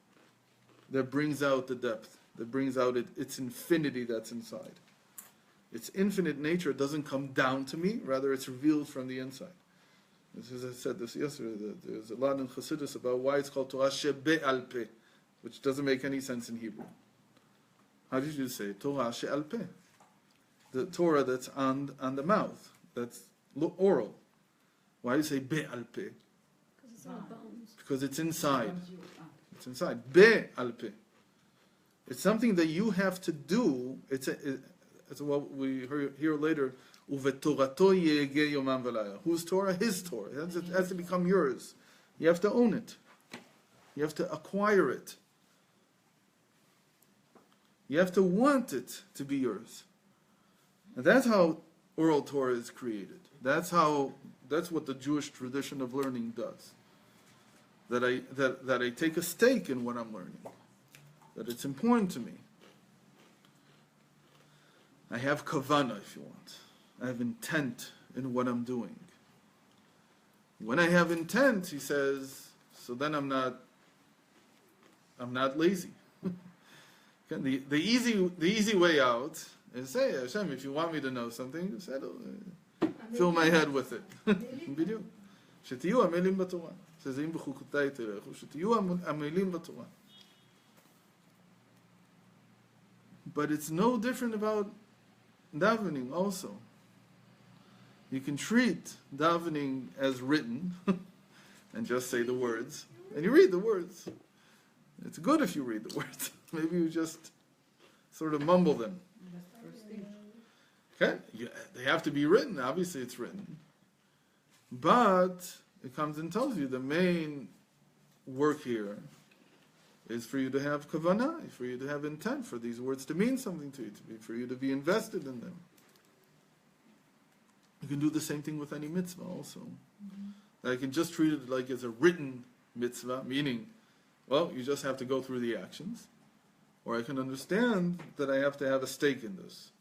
that brings out the depth, that brings out its infinity that's inside. Its infinite nature doesn't come down to me, rather it's revealed from the inside. As I said this yesterday, that there's a lot in Chassidus about why it's called Torah Shebe'al Peh, which doesn't make any sense in Hebrew. How did you say Torah She'al Peh? The Torah that's on the mouth, that's oral. Why do you say Be'al Peh? Because it's all bones. Because it's inside. It's inside. Be'al Peh. It's something that you have to do. It's what we hear later. Uvetorato yege yomam v'layah. Whose Torah? His Torah. It has to become yours. You have to own it. You have to acquire it. You have to want it to be yours. And that's how oral Torah is created. That's what the Jewish tradition of learning does. That I take a stake in what I'm learning. That it's important to me. I have kavanah, if you want. I have intent in what I'm doing. When I have intent, he says, so then I'm not lazy. The easy way out is say, Hashem, if you want me to know something, fill my head with it. בדיוק. שתהיו עמלים בתורה. שזה אם בחוקותיי תלכו, שתהיו עמלים בתורה. But it's no different about davening also. You can treat davening as written and just say the words, and you read the words. It's good if you read the words. Maybe you just sort of mumble them. Okay? They have to be written. Obviously it's written. But it comes and tells you the main work here is for you to have kavanah, for you to have intent, for these words to mean something to you, for you to be invested in them. You can do the same thing with any mitzvah also. I can just treat it like it's a written mitzvah, meaning, well, you just have to go through the actions. Or I can understand that I have to have a stake in this.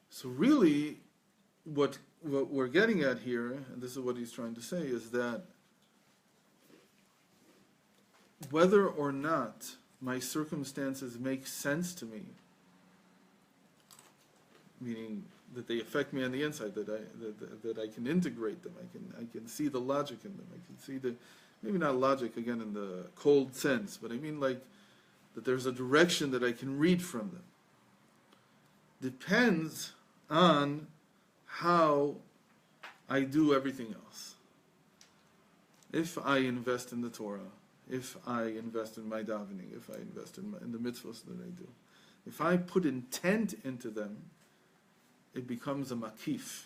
So really, what we're getting at here, and this is what he's trying to say, is that whether or not my circumstances make sense to me, meaning that they affect me on the inside, that I can integrate them, I can see the logic in them, I can see the, maybe not logic again in the cold sense, but I mean like that there's a direction that I can read from them. Depends on how I do everything else. If I invest in the Torah, if I invest in my davening, if I invest in the mitzvahs that I do, if I put intent into them, it becomes a makif.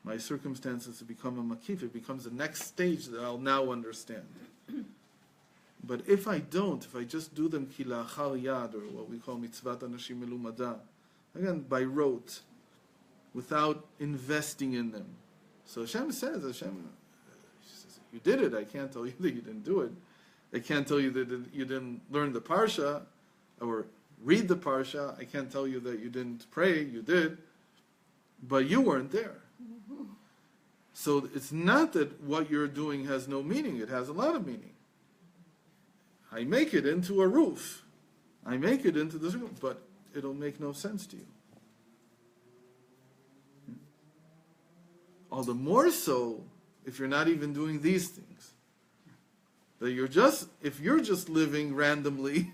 My circumstances become a makif. It becomes the next stage that I'll now understand. But if I don't, if I just do them kilachal yad, or what we call mitzvat anashim melumada, again, by rote, without investing in them. So Hashem says, you did it. I can't tell you that you didn't do it. I can't tell you that you didn't learn the parsha or read the parsha. I can't tell you that you didn't pray. You did. But you weren't there. So it's not that what you're doing has no meaning. It has a lot of meaning. I make it into a roof. I make it into this roof, but it'll make no sense to you. All the more so if you're not even doing these things. That if you're just living randomly,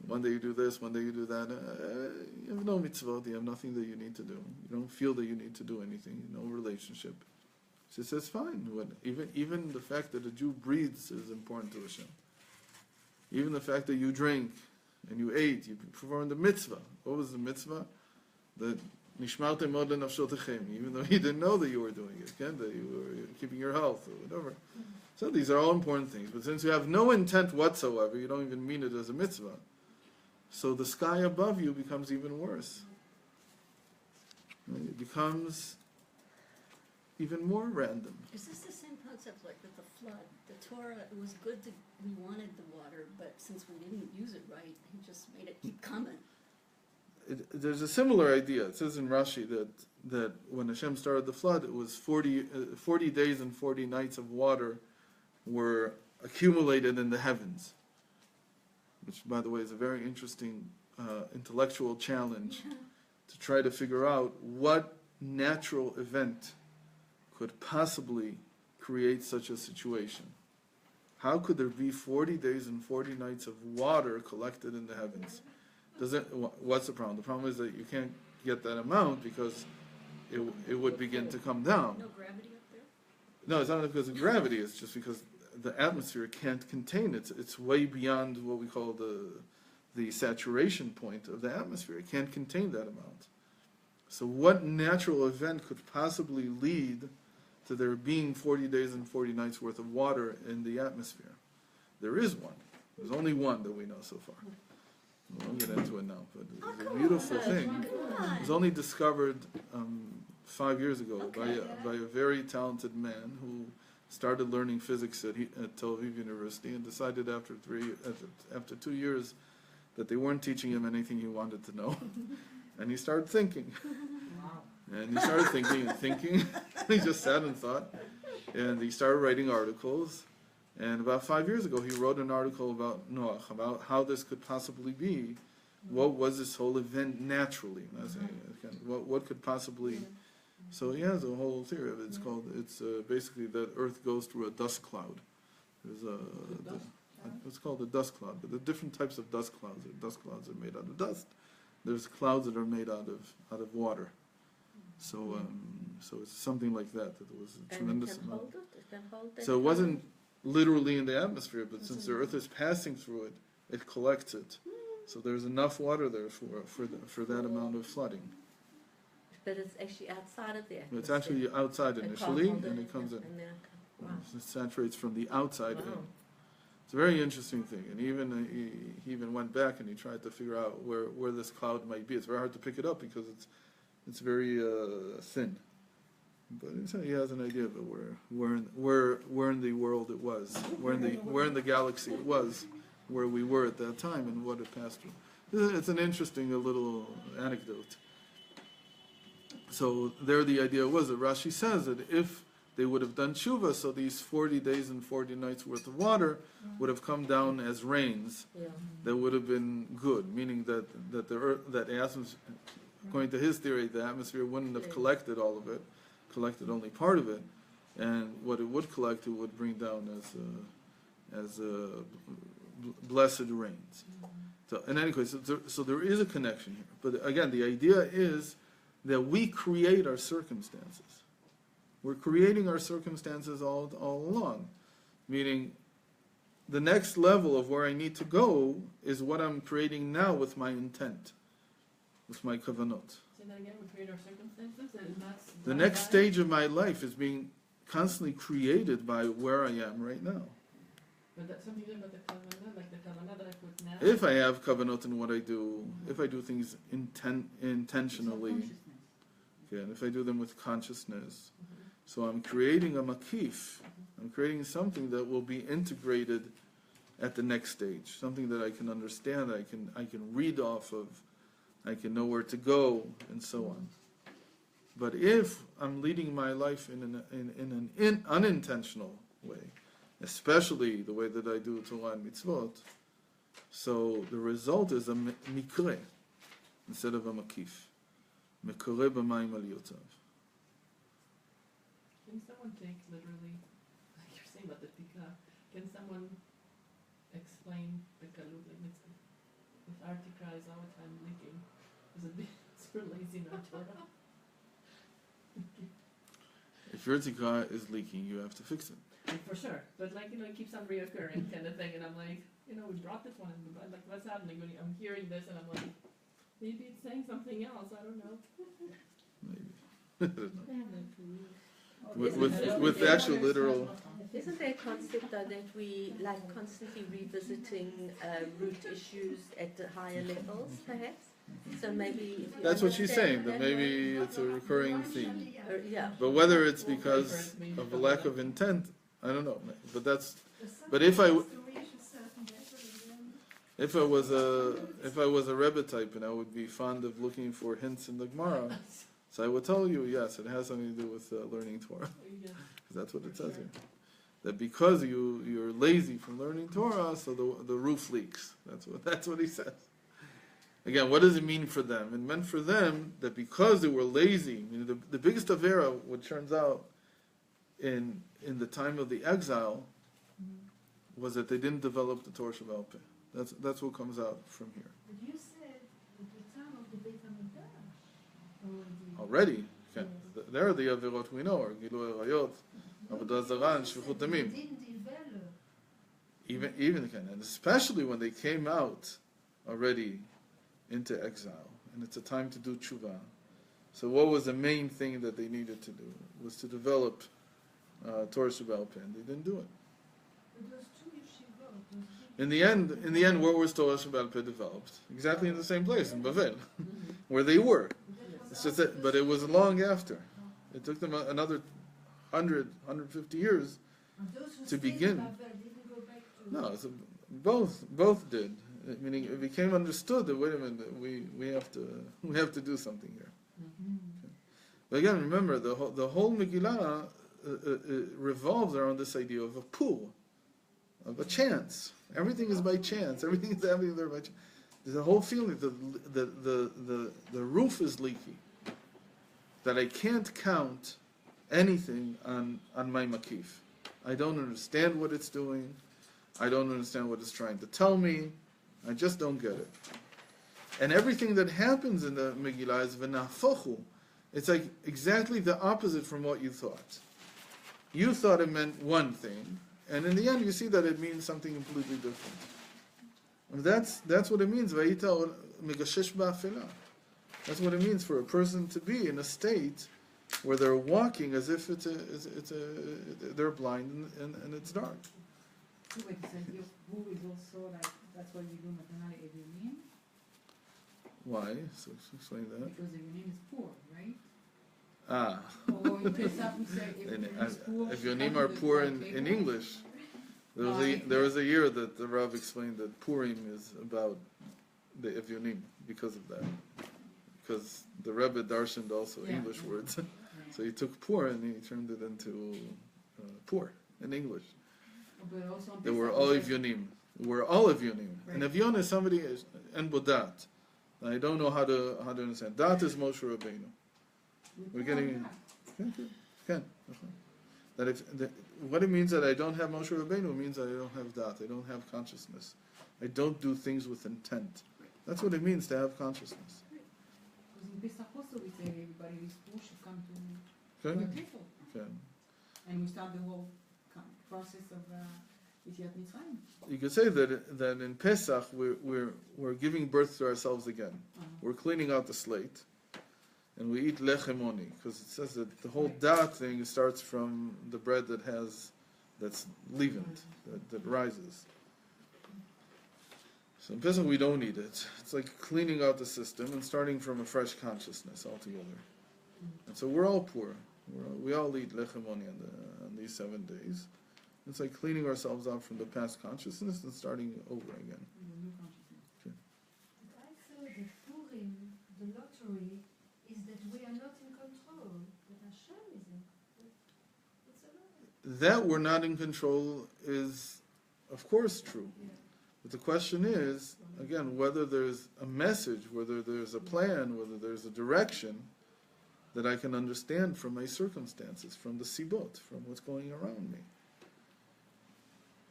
one day you do this, one day you do that, you have no mitzvot, you have nothing that you need to do. You don't feel that you need to do anything, no relationship. She says, fine. Even the fact that a Jew breathes is important to Hashem. Even the fact that you drink and you ate, you performed the mitzvah. What was the mitzvah? That nishmartem od lenafshotechem, even though you didn't know that you were doing it, that you were keeping your health or whatever. So these are all important things. But since you have no intent whatsoever, you don't even mean it as a mitzvah, so the sky above you becomes even worse. It becomes even more random. Is this the same concept like with the flood? The Torah, it was good that we wanted the water, but since we didn't use it right, he just made it keep coming. There's a similar idea. It says in Rashi that when Hashem started the flood, it was 40 days and 40 nights of water were accumulated in the heavens. Which, by the way, is a very interesting intellectual challenge to try to figure out what natural event could possibly create such a situation. How could there be 40 days and 40 nights of water collected in the heavens? What's the problem? The problem is that you can't get that amount because it would begin to come down. No gravity up there? No, it's not because of gravity. It's just because the atmosphere can't contain it. It's way beyond what we call the saturation point of the atmosphere. It can't contain that amount. So what natural event could possibly lead to there being 40 days and 40 nights worth of water in the atmosphere? There is one. There's only one that we know so far. We won't get into it now, but it's a beautiful thing. It was only discovered 5 years ago by a very talented man who started learning physics at Tel Aviv University and decided after 2 years that they weren't teaching him anything he wanted to know. And he started thinking. And he started thinking and thinking. He just sat and thought. And he started writing articles. And about 5 years ago, he wrote an article about Noach, about how this could possibly be. What was this whole event naturally? What could possibly... So he has a whole theory of it. It's basically that Earth goes through a dust cloud. It's called a dust cloud. But there are different types of dust clouds. Dust clouds are made out of dust. There's clouds that are made out of water. So it's something like that. It was a tremendous amount. It can hold that So it wasn't literally in the atmosphere, but since the Earth is passing through it, it collects it. So there's enough water there for that amount of flooding. But it's actually outside of the atmosphere. It's actually outside initially, and it comes in. It saturates from the outside in. Wow. It's a very interesting thing, and he even went back and he tried to figure out where this cloud might be. It's very hard to pick it up because it's very thin. But he has an idea of it, where in the world it was, where in the galaxy it was, where we were at that time, and what it passed through. It's an interesting little anecdote. So there, the idea was that Rashi says that if they would have done tshuva, so these 40 days and 40 nights worth of water would have come down as rains. Yeah. That would have been good, meaning that the earth, that the atmosphere, according to his theory, the atmosphere wouldn't have collected all of it, collected only part of it, and what it would collect, it would bring down as blessed rains. So in any case, so there is a connection here. But again, the idea is that we create our circumstances. We're creating our circumstances all along, meaning the next level of where I need to go is what I'm creating now with my intent, with my kavanot. Say that again, we create our circumstances, and that's... The next stage of my life is being constantly created by where I am right now. But that's something about the kavanah, like the kavanah that I put now. If I have kavanot in what I do, if I do things intentionally, okay, and if I do them with consciousness, so I'm creating a makif. I'm creating something that will be integrated at the next stage, something that I can understand, I can read off of, I can know where to go, and so on. But if I'm leading my life in an unintentional way, especially the way that I do Torah and mitzvot, so the result is a mikre instead of a makif. Mikre b'mayim aliyotav. Can someone take literally, like you're saying about the tika, can someone explain the galut? Like if our tika is all the time leaking, is it because we're lazy in our Torah? If your tzikah is leaking, you have to fix it. For sure, but like, it keeps on reoccurring kind of thing, and I'm like, we brought this one, but like, what's happening? When I'm hearing this, and I'm like, maybe it's saying something else, I don't know. Maybe. I don't know. With the actual literal... Isn't there a concept though that we like constantly revisiting root issues at the higher levels, perhaps? So maybe if you That's what she's saying, understand that maybe it's a recurring theme. yeah. But whether it's because of a lack of intent, I don't know. But if I was a Rebbe type, and I would be fond of looking for hints in the Gemara, so I would tell you, yes, it has something to do with learning Torah. Yeah. That's what it says here. That because you're lazy from learning Torah, so the roof leaks. That's what he says. Again, what does it mean for them? It meant for them that because they were lazy, the biggest avera, what turns out in the time of the exile, was that they didn't develop the Torah Sheba'al Peh. That's what comes out from here. But you said at the time of the Beit HaMikdash. Already, okay. There are the averot we know, or Gilui Arayot, Avodah Zarah, and Shfichut Damim. Didn't develop. Even and especially when they came out already into exile, and it's a time to do tshuva. So what was the main thing that they needed to do? Was to develop Torah Sheba'al Peh, and they didn't do it. But those two yeshivot, those In the end, where was Torah Sheba'al Peh developed? Exactly in the same place, in Bavel, where they were. It's just that, but it was long after. It took them another 150 years to begin. didn't go back to. No, so both did. Meaning, it became understood that wait a minute, we have to do something here. Okay. But again, remember the whole Megillah revolves around this idea of a pool, of a chance. Everything is by chance. Everything is happening there by chance. There's a whole feeling that the roof is leaky. That I can't count anything on my makif. I don't understand what it's doing. I don't understand what it's trying to tell me. I just don't get it. And everything that happens in the Megillah is v'nafochu. It's like exactly the opposite from what you thought. You thought it meant one thing, and in the end you see that it means something completely different. And that's what it means. Vayita megashesh ba'afela. That's what it means for a person to be in a state where they're walking as if they're blind and it's dark. So wait, it says your poor is also like, that's why you do maternal Evionim? Why? So explain that. Because Evionim is poor, right? Ah. Or in Pesach we say Evionim is poor. If your name are poor in English, there was a year that the Rav explained that Purim is about the Evionim because of that. Because the Rebbe darshaned also Yeah. English words. Yeah. So he took poor and he turned it into poor in English. But also on They were Pesach all we say- Evionim. We're all Evionim. And Right. Evion is somebody and Bodat. I don't know how to understand. Dat is Moshe Rabbeinu. We're getting what it means that I don't have Moshe Rabbeinu means that I don't have Dat. I don't have consciousness. I don't do things with intent. That's what it means to have consciousness. Because in Pesach also we say everybody who is poor should come to Okay? our table. Okay. And we start the whole process of Yetziat Mitzrayim. You could say that in Pesach we're giving birth to ourselves again. We're cleaning out the slate, and we eat lechem oni, because it says that the whole dat thing starts from the bread that's leavened, that rises. So in Pesach we don't eat it. It's like cleaning out the system and starting from a fresh consciousness altogether. And so we're all poor. We all eat lechem oni on these 7 days. It's like cleaning ourselves out from the past consciousness and starting over again. New consciousness. I thought the Purim, the lottery, is that we are not in control, but Hashem is in control. It's a lie. That we're not in control is, of course, true. But the question is, again, whether there's a message, whether there's a plan, whether there's a direction that I can understand from my circumstances, from the sibot, from what's going around me.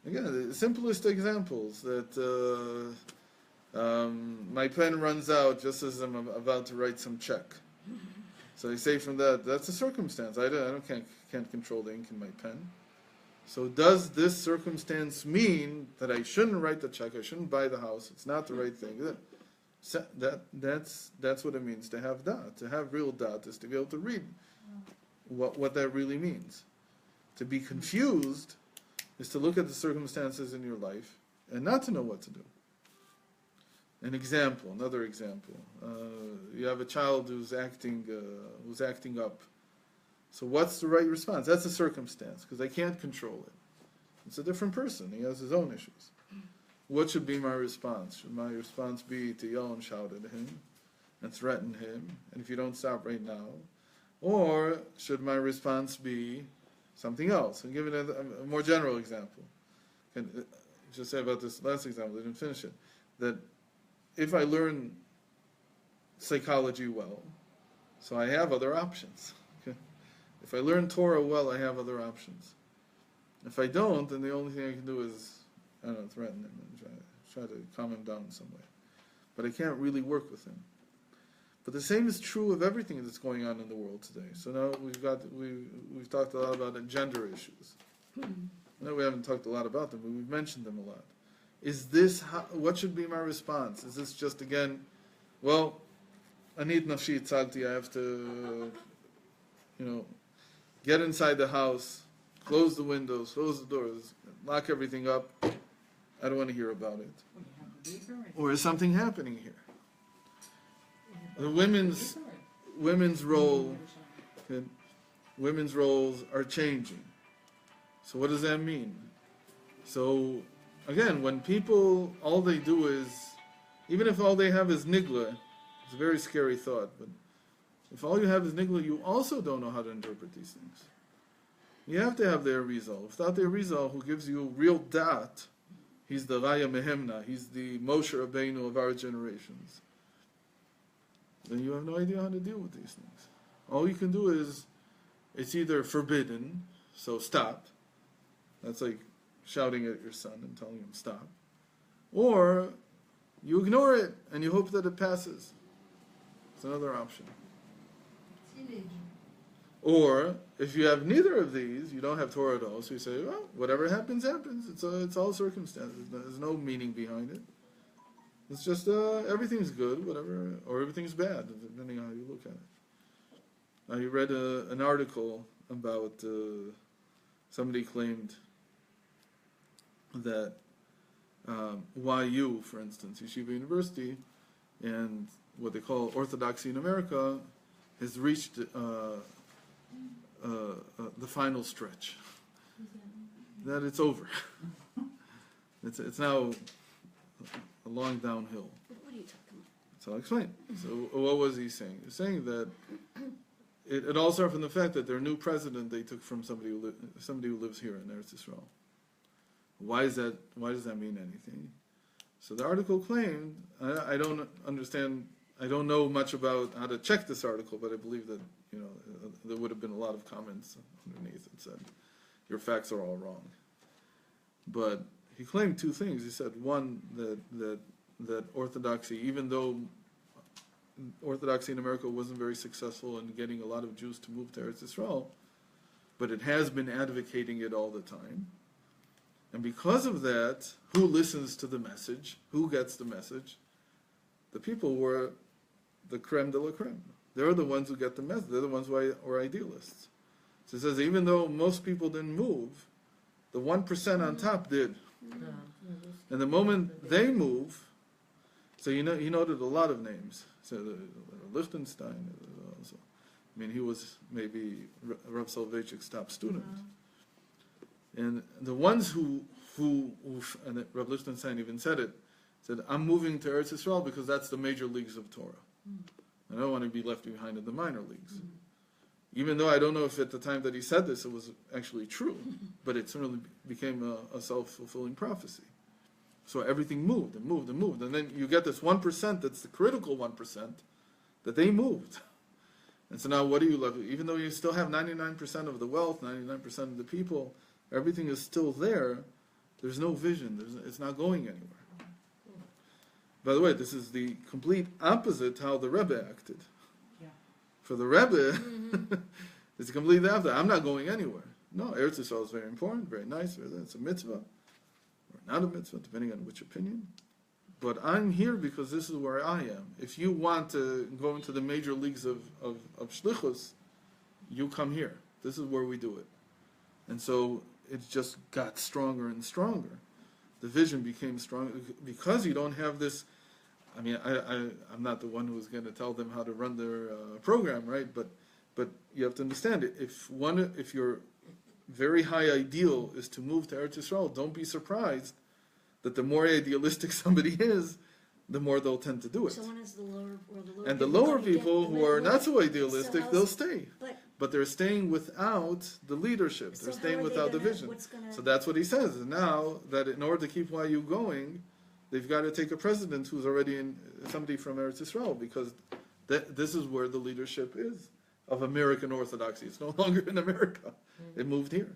Again, the simplest examples that my pen runs out just as I'm about to write some check. So I say from that's a circumstance. I can't control the ink in my pen. So does this circumstance mean that I shouldn't write the check? I shouldn't buy the house? It's not the right thing. That's what it means to have dat. To have real dat is to be able to read what that really means. To be confused is to look at the circumstances in your life and not to know what to do. Another example. You have a child who's acting up. So what's the right response? That's a circumstance, because I can't control it. It's a different person. He has his own issues. What should be my response? Should my response be to yell and shout at him and threaten him, and if you don't stop right now? Or should my response be something else? And give it a more general example. And just say about this last example, I didn't finish it. That if I learn psychology well, so I have other options. Okay? If I learn Torah well, I have other options. If I don't, then the only thing I can do is, I don't know, threaten him and try to calm him down in some way. But I can't really work with him. But the same is true of everything that's going on in the world today. So now we've talked a lot about gender issues. No, we haven't talked a lot about them, but we've mentioned them a lot. Is this what should be my response? Is this just again, well, anit nafshi tzalti, I have to, get inside the house, close the windows, close the doors, lock everything up. I don't want to hear about it. Or is something happening here? The women's role, women's roles are changing. So what does that mean? So again, when people, all they do is, even if all they have is nigla, it's a very scary thought, but if all you have is nigla, you also don't know how to interpret these things. You have to have the Arizal. Without the Arizal, who gives you real dat, he's the Raya Mehemna, he's the Moshe Rabbeinu of our generations, then you have no idea how to deal with these things. All you can do is, it's either forbidden, so stop. That's like shouting at your son and telling him stop. Or you ignore it and you hope that it passes. It's another option. Teenager. Or if you have neither of these, you don't have Torah at all, so you say, well, whatever happens, happens. It's all circumstances. There's no meaning behind it. It's just everything's good, whatever, or everything's bad, depending on how you look at it. I read an article about somebody claimed that YU, for instance, Yeshiva University, and what they call Orthodoxy in America, has reached the final stretch. That it's over. It's now a long downhill. What are you talking about? So I'll explain. So what was he saying? He's saying that it all started from the fact that their new president they took from somebody who lives here in Eretz Yisrael. Why is that? Why does that mean anything? So the article claimed, I don't understand, I don't know much about how to check this article, but I believe that there would have been a lot of comments underneath that said your facts are all wrong. But he claimed two things. He said one that Orthodoxy, even though Orthodoxy in America wasn't very successful in getting a lot of Jews to move to Eretz Yisrael, but it has been advocating it all the time. And because of that, who listens to the message? Who gets the message? The people were the creme de la creme. They're the ones who get the message. They're the ones who are idealists. So it says even though most people didn't move, the 1% on top did. And the moment they move, so he noted a lot of names. So Liechtenstein, also. I mean, he was maybe Rav Soloveitchik's top student. And the ones who and Rav Liechtenstein even said, I'm moving to Eretz Yisrael because that's the major leagues of Torah. I don't want to be left behind in the minor leagues. Even though I don't know if at the time that he said this it was actually true, but it certainly became a self-fulfilling prophecy. So everything moved and moved and moved. And then you get this 1% that's the critical 1% that they moved. And so now what do you love? Even though you still have 99% of the wealth, 99% of the people, everything is still there, there's no vision. It's not going anywhere. By the way, this is the complete opposite to how the Rebbe acted. Yeah. For the Rebbe, it's completely opposite. I'm not going anywhere. No, Eretz Yisrael is very important, very nice. It's a mitzvah, or not a mitzvah, depending on which opinion. But I'm here because this is where I am. If you want to go into the major leagues of shlichus, you come here. This is where we do it. And so it just got stronger and stronger. The vision became stronger because you don't have this. I mean, I'm not the one who's going to tell them how to run their program, right? But you have to understand it. If your very high ideal is to move to Eretz Yisrael, don't be surprised that the more idealistic somebody is, the more they'll tend to do it. So when is the lower And the people lower gonna get people the who are middle? not so idealistic, So they'll how's- stay. But But they're staying without the leadership. So They're how staying are they without the gonna- vision. what's gonna- So that's what he says. Now that in order to keep YU going, they've got to take a president who's already somebody from Eretz Yisrael, because this is where the leadership is of American Orthodoxy. It's no longer in America. It moved here.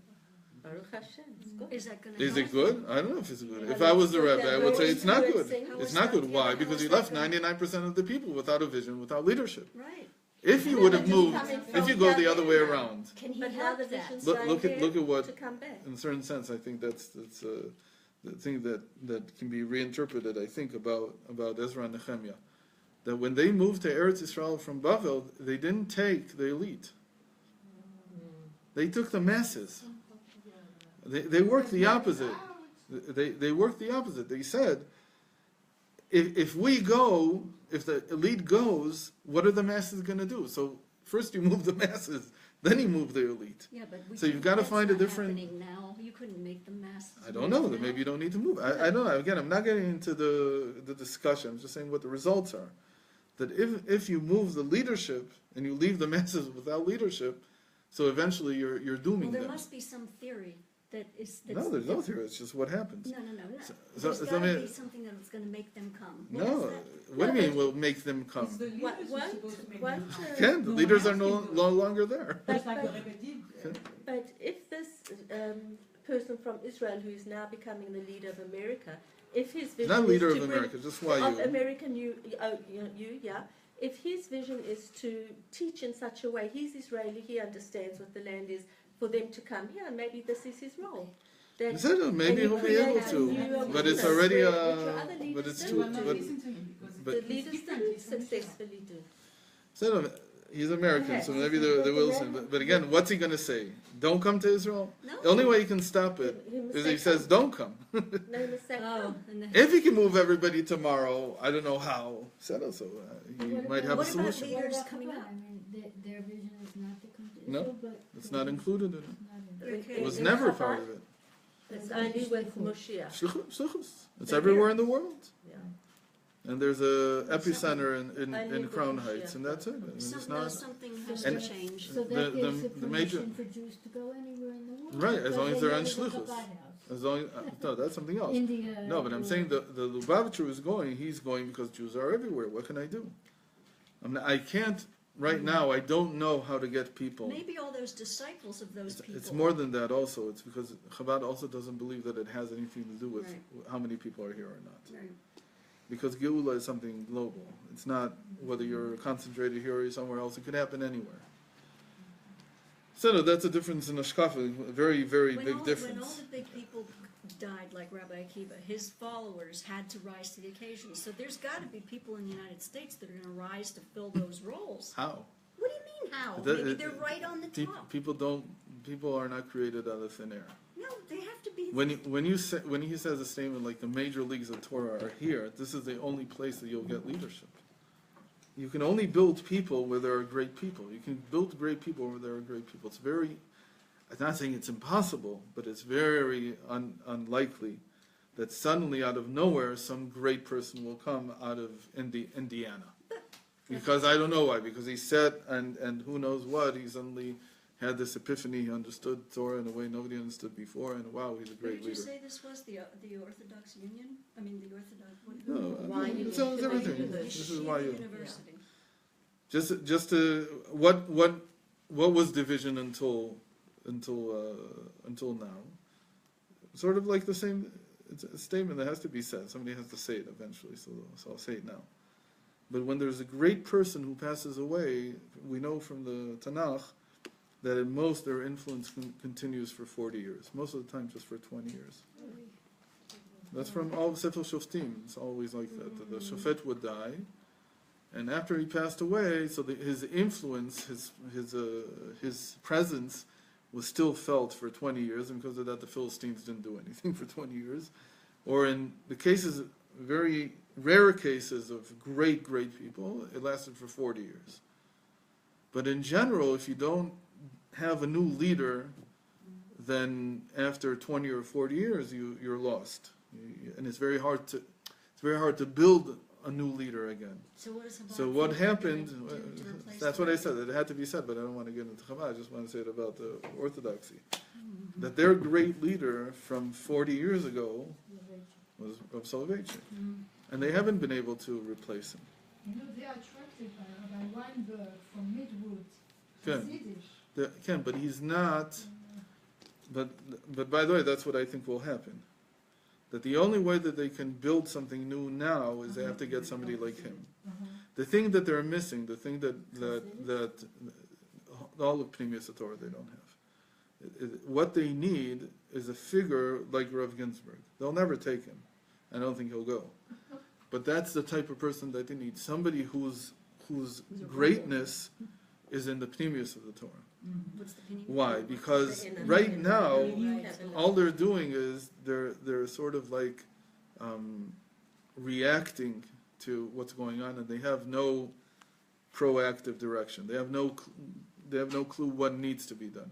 Baruch Hashem, it's good. is that going to Is it good? I don't know if it's good. If Well, I was the it's good Rebbe, I that would way say to it's not do it, good. saying, How It's is not that- good. yeah, Why? how Because is he that left good? 99% of the people without a vision, without leadership. Right. If you Yeah, would but have he's moved, coming if from you go the down other way there now. around, Can he But now help the that? vision's Look- right look at- there look at what- to come back. in a certain sense, I think that's the thing that can be reinterpreted, I think, about Ezra and Nehemiah. That when they moved to Eretz Yisrael from Bavel, they didn't take the elite. They took the masses. They worked the opposite. They worked the opposite. They said, if we go, if the elite goes, what are the masses going to do? So first you move the masses, then you move the elite. Yeah, but we So you've can't- gotta that's find a not different- happening now. You couldn't make the masses. I don't know. move That now. maybe you don't need to move. I don't know. Again, I'm not getting into the discussion. I'm just saying what the results are. That if you move the leadership and you leave the masses without leadership, so eventually you're Well, dooming there them. must be some theory that is. No, there's no theory. It's just what happens. No. So- There's so got to I mean- be something that's going to make them come. No. What is that? What do you No, mean will make them come? It's the leaders What- who's what- supposed to make what, them come. Again, the No one leaders are else no can do it. no longer there. Just like the Rebbe did. But if this person from Israel, who is now becoming the leader of America, if his vision Not is leader to of bring- America, just why of you. American yeah. If his vision is to teach in such a way, he's Israeli, he understands what the land is, for them to come here, and maybe this is his role. That- He said, maybe and you he'll be create able a to, new but it's awareness already where- which your other but leaders it's They too. will not But listen to him because but- the it's leaders different. didn't It's something successfully do. said, He's American, so Okay. maybe they will listen. But again, what's he going to say? Don't come to Israel? No. The only way he can stop it He must is say he says, come. don't come. No, he must say, Oh, come. and then, If he can move everybody tomorrow, I don't know how. Said also, he What might have a what about solution. leaders What about coming Hamas? up? I mean, their vision is not to come to No, Israel, but It's not included in it. not in Okay. It was In never Chabad, part of it. It's only with Moshiach. Shlichus. It's They're everywhere here. in the world. Yeah. And there's a epicenter in Only with Crown Moshiach. Heights, and that's it. And it's some, not, something has And- to change. So The- that the- gives the the major- permission for Jews to go anywhere in the world. Right, as long as But they're they on go to the shlichus. Chabad house. as long no, that's something else. India. No, but I'm saying the Lubavitcher is going. He's going because Jews are everywhere. What can I do? I can't right now. I don't know how to get people. Maybe all those disciples of those people. It's more than that. Also, it's because Chabad also doesn't believe that it has anything to do with Right. how many people are here or not. Right. Because Geula is something global. It's not whether you're concentrated here or somewhere else. It could happen anywhere. So no, that's a difference in Ashkafa. A very, very When big all, when difference. all the big people died, like Rabbi Akiva, his followers had to rise to the occasion. So there's got to be people in the United States that are going to rise to fill those roles. How? What do you mean how? That- Maybe they're right on the top. People are not created out of thin air. No, they have to be. When he says a statement like the major leagues of Torah are here, this is the only place that you'll get leadership. You can only build people where there are great people. You can build great people where there are great people. I'm not saying it's impossible, but it's very unlikely that suddenly out of nowhere some great person will come out of Indiana. Because I don't know why, because he said, and who knows what, he suddenly had this epiphany, he understood Torah in a way nobody understood before, and wow, he's a Who great did you leader. say this was? The Orthodox Union? I mean, the Orthodox. What, No, Why you so need is to make everything. the This is why you. University. Just to what was division until now? Sort of like the same. It's a statement that has to be said. Somebody has to say it eventually. So I'll say it now. But when there's a great person who passes away, we know from the Tanakh that at most their influence continues for 40 years. Most of the time, just for 20 years. That's from all Sefer Shoftim. It's always like that. The Shofet would die, and after he passed away, so his influence, his presence, was still felt for 20 years, and because of that, the Philistines didn't do anything for 20 years. Or in the cases, very rare cases of great people, it lasted for 40 years. But in general, if you don't have a new leader, then after 20 or 40 years, you're lost, and it's very hard to build a new leader again. So what is Chabad So what think they're happened? gonna do to replace That's what I that? said. It had to be said, but I don't want to get into Chabad. I just want to say it about the Orthodoxy. That their great leader from 40 years ago was Rav Soloveitchik, and they haven't been able to replace him. You know, they are attracted by Rabbi Weinberg from Midwood. Good. He's Yiddish. But he's not. But by the way, that's what I think will happen. That the only way that they can build something new now is they have to get somebody like him. The thing that they're missing, the thing that all of Pnimius Torah they don't have. What they need is a figure like Rav Ginsburg. They'll never take him. I don't think he'll go. But that's the type of person that they need. Somebody whose greatness is in the Pnimius of the Torah. What's the opinion? Why? Because The inner right man. now, Right. all they're doing is they're sort of like reacting to what's going on, and they have no proactive direction. They have no clue what needs to be done.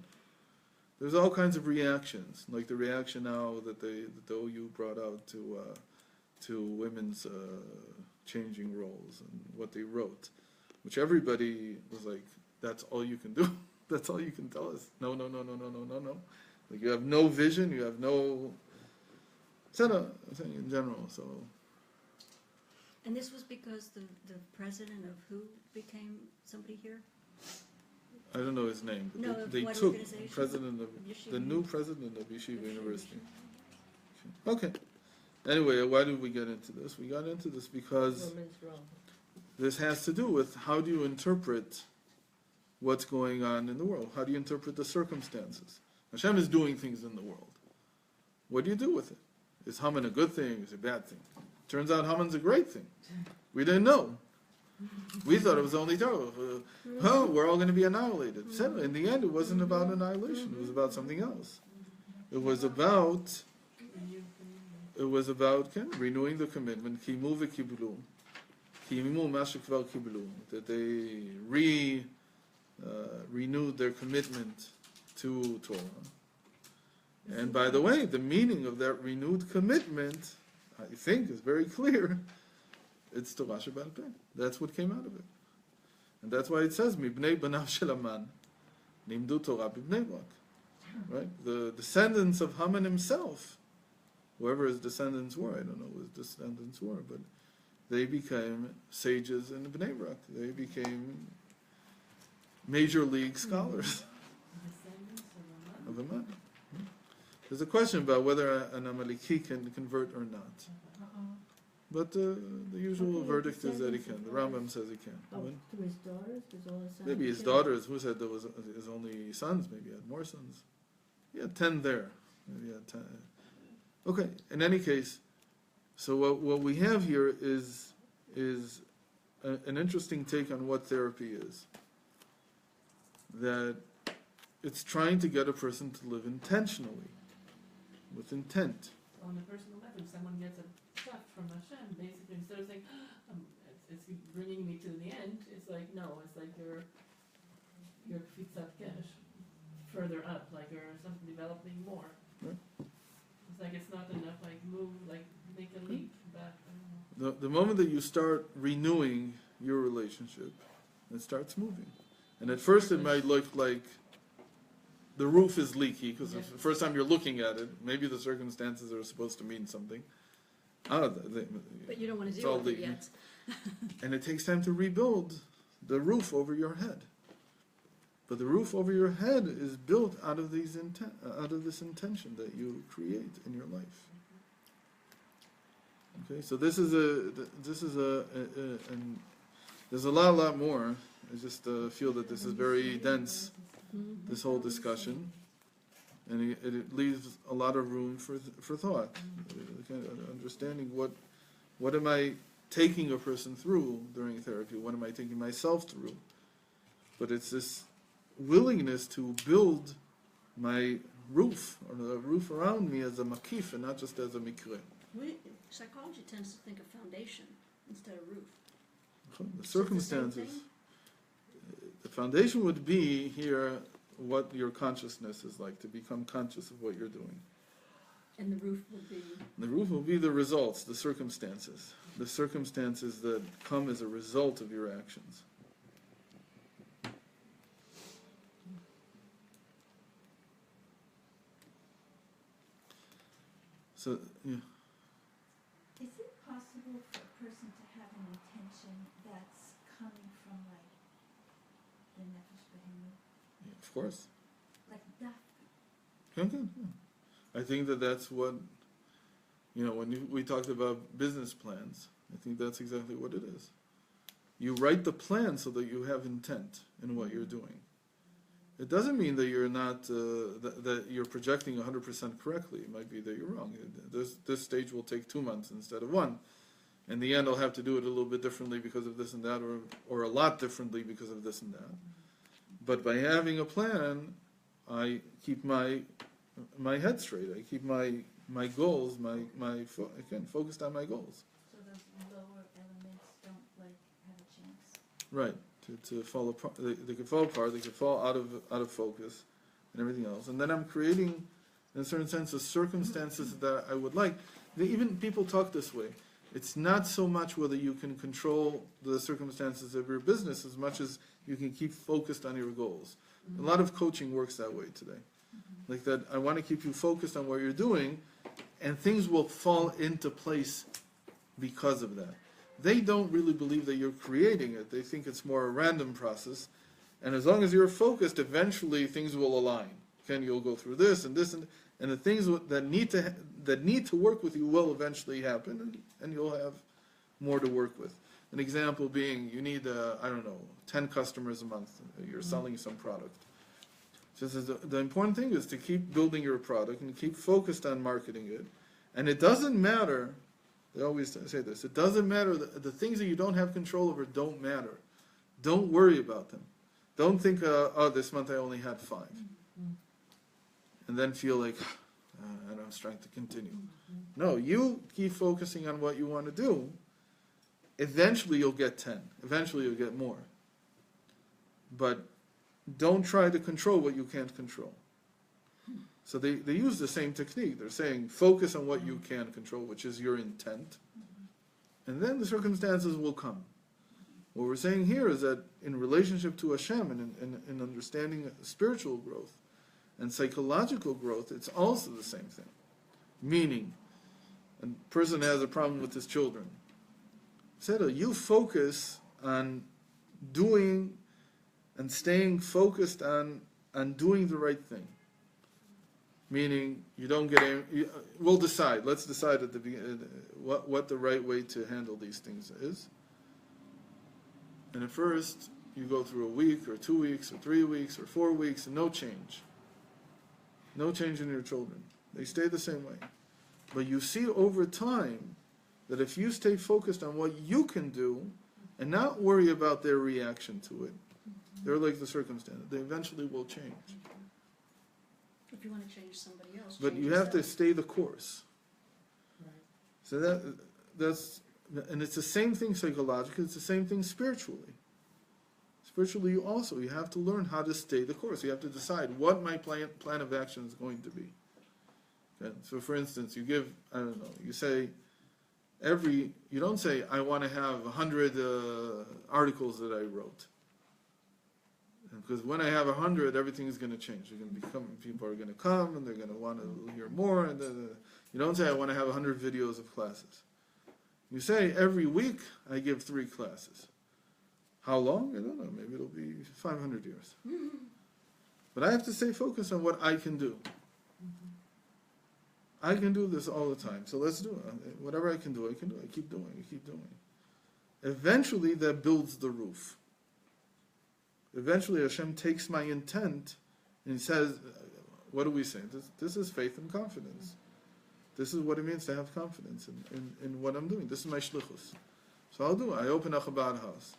There's all kinds of reactions, like the reaction now that the OU brought out to women's changing roles and what they wrote, which everybody was like, "That's all you can do." That's all you can tell us. No. Like you have no vision. You have no. I'm saying in general. So And this was because the president of who became somebody here? I don't know his name. But No, they what took organization? president of Yeshiva. the new president of Yeshiva Yeshiva. University. Okay. Anyway, why did we get into this? We got into this because Woman's role. this has to do with how do you interpret what's going on in the world? How do you interpret the circumstances? Hashem is doing things in the world. What do you do with it? Is Haman a good thing? Is it a bad thing? Turns out Haman's a great thing. We didn't know. We thought it was only Torah. Oh, we're all going to be annihilated. So in the end, it wasn't about annihilation. It was about something else. It was about renewing the commitment. Kimu v'kiblu. Kimu ma shekvar kiblu. That they renewed their commitment to Torah. And by the way, the meaning of that renewed commitment, I think, is very clear. It's Torah Sheba'al Peh. That's what came out of it. And that's why it says, Mibnei banav shel Haman, nimdu Torah b'bnei Brak. Right? The descendants of Haman himself, whoever his descendants were, I don't know who his descendants were, but they became sages in Bnei Brak. They became major league scholars of Haman. There's a question about whether an Amaleki can convert or not. But the usual verdict is that he can. The Rambam says he can. Oh, to his daughters? There's all his sons? Maybe his daughters. Who said there was his only sons? Maybe he had more sons. He had 10 there. Maybe he had 10. Okay, in any case, so what we have here is an interesting take on what therapy is. That it's trying to get a person to live intentionally, with intent. On a personal level, if someone gets a stuff from Hashem, basically, instead of saying, it's bringing me to the end, it's like, no, it's like your kfitzat kesh, further up, like you're something developing more. Right. It's like it's not enough, like move, like make a leap back. I don't know. The moment that you start renewing your relationship, it starts moving. And at first it might look like the roof is leaky, because the first time you're looking at it, maybe the circumstances are supposed to mean something. But you don't want to it's deal all with it leaking. yet. And it takes time to rebuild the roof over your head. But the roof over your head is built out of this intention that you create in your life. Okay, so this is and there's a lot more. I just feel that this is very dense, this whole discussion, and it leaves a lot of room for thought, understanding what am I taking a person through during therapy, what am I taking myself through. But it's this willingness to build my roof, or the roof around me, as a makif and not just as a mikre. Psychology tends to think of foundation instead of roof. The circumstances. The foundation would be here what your consciousness is like, to become conscious of what you're doing. And the roof would be? The roof will be the results, the circumstances that come as a result of your actions. So, yeah. Is it possible for a person to have an intention that's coming from, like, the nefesh behemut? Yeah, of course. Like that? Okay. I think that's what, when we talked about business plans, I think that's exactly what it is. You write the plan so that you have intent in what you're doing. It doesn't mean that you're not that you're projecting 100% correctly. It might be that you're wrong. This stage will take 2 months instead of 1. In the end, I'll have to do it a little bit differently because of this and that, or a lot differently because of this and that. But by having a plan, I keep my head straight. I keep my goals, focused on my goals. So those lower elements don't, like, have a chance? Right. To fall apart, they could fall apart. They could fall out of focus, and everything else. And then I'm creating, in a certain sense, the circumstances that I would like. Even people talk this way. It's not so much whether you can control the circumstances of your business as much as you can keep focused on your goals. A lot of coaching works that way today. Like that, I want to keep you focused on what you're doing, and things will fall into place because of that. They don't really believe that you're creating it. They think it's more a random process. And as long as you're focused, eventually things will align. You'll go through this, and the things that need to work with you will eventually happen, and you'll have more to work with. An example being, you need 10 customers a month. You're selling some product. Just the important thing is to keep building your product and keep focused on marketing it. And it doesn't matter They always say this. It doesn't matter. The things that you don't have control over don't matter. Don't worry about them. Don't think, oh, this month I only had 5. And then feel like, I don't have strength to continue. No, you keep focusing on what you want to do. Eventually you'll get 10. Eventually you'll get more. But don't try to control what you can't control. So they use the same technique. They're saying focus on what you can control, which is your intent. And then the circumstances will come. What we're saying here is that in relationship to Hashem and in understanding spiritual growth and psychological growth, it's also the same thing. Meaning, a person has a problem with his children. Said, you focus on doing and staying focused on doing the right thing. Meaning, you don't get. We'll decide. Let's decide at the beginning what the right way to handle these things is. And at first, you go through a week or 2 weeks or 3 weeks or 4 weeks and no change. No change in your children. They stay the same way. But you see over time that if you stay focused on what you can do and not worry about their reaction to it, they're like the circumstance. They eventually will change. If you want to change somebody else, But change you have to yourself. stay the course. Right. So that's, and it's the same thing psychologically, it's the same thing spiritually. Spiritually, you have to learn how to stay the course. You have to decide what my plan of action is going to be. Okay? So for instance, you give, I don't know, you say you don't say, I want to have 100 articles that I wrote. Because when I have 100, everything is going to change. People are going to come, and they're going to want to hear more. And you don't say, I want to have 100 videos of classes. You say, every week, I give 3 classes. How long? I don't know. Maybe it'll be 500 years. But I have to stay focused on what I can do. I can do this all the time, so let's do it. Whatever I can do. I keep doing. Eventually, that builds the roof. Eventually, Hashem takes my intent and He says, what do we say? This is faith and confidence. This is what it means to have confidence in what I'm doing. This is my shlichus. So I'll do it. I open a Chabad house.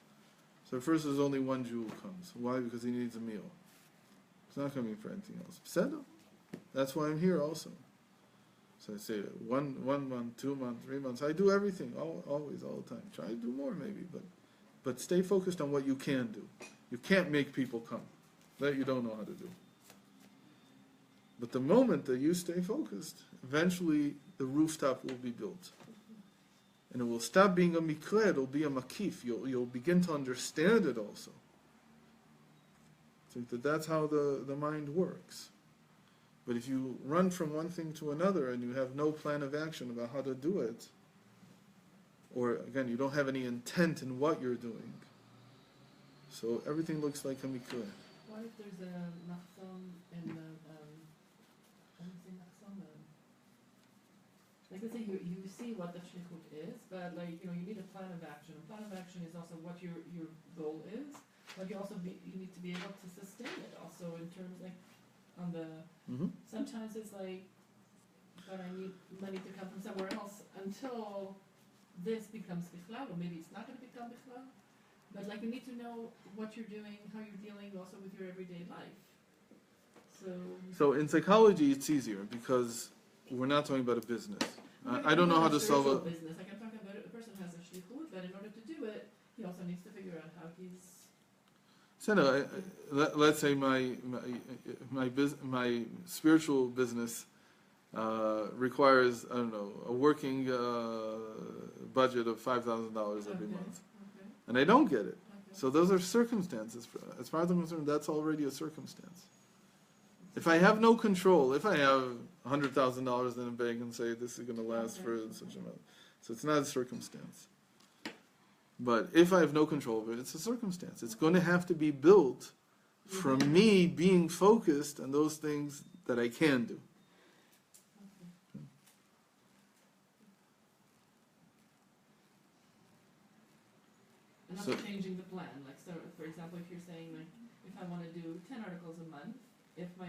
So first there's only one Jew who comes. Why? Because he needs a meal. He's not coming for anything else. Pseudo. That's why I'm here also. So I say 1 month, 2 months, 3 months. I do everything, always, all the time. Try to do more maybe, but stay focused on what you can do. You can't make people come. That you don't know how to do. But the moment that you stay focused, eventually the rooftop will be built. And it will stop being a mikra, it will be a makif. You'll begin to understand it also. I think that's how the mind works. But if you run from one thing to another and you have no plan of action about how to do it, or again, you don't have any intent in what you're doing, so everything looks like a mikra. What if there's a nachzon in the, I don't say nachzon, like let's say you see what the shlichut is, but like, you need a plan of action. A plan of action is also what your goal is, but you need to be able to sustain it also in terms like on the, sometimes it's like, but I need money to come from somewhere else until this becomes bichlal, or maybe it's not going to become bichlal. But like you need to know what you're doing, how you're dealing also with your everyday life. So in psychology it's easier because we're not talking about a business. I don't know how to solve a business. Like I'm talking about a person has a shlichut, but in order to do it, he also needs to figure out how he's. So no, let's say my spiritual business requires, I don't know, a working budget of $5,000 every month. Okay. And I don't get it. Okay. So those are circumstances. As far as I'm concerned, that's already a circumstance. If I have no control, if I have $100,000 in a bank and say this is going to last for such a amount, so it's not a circumstance. But if I have no control over it, it's a circumstance. It's going to have to be built from me being focused on those things that I can do. And also changing the plan. Like, so for example, if you're saying like, if I want to do 10 articles a month, if my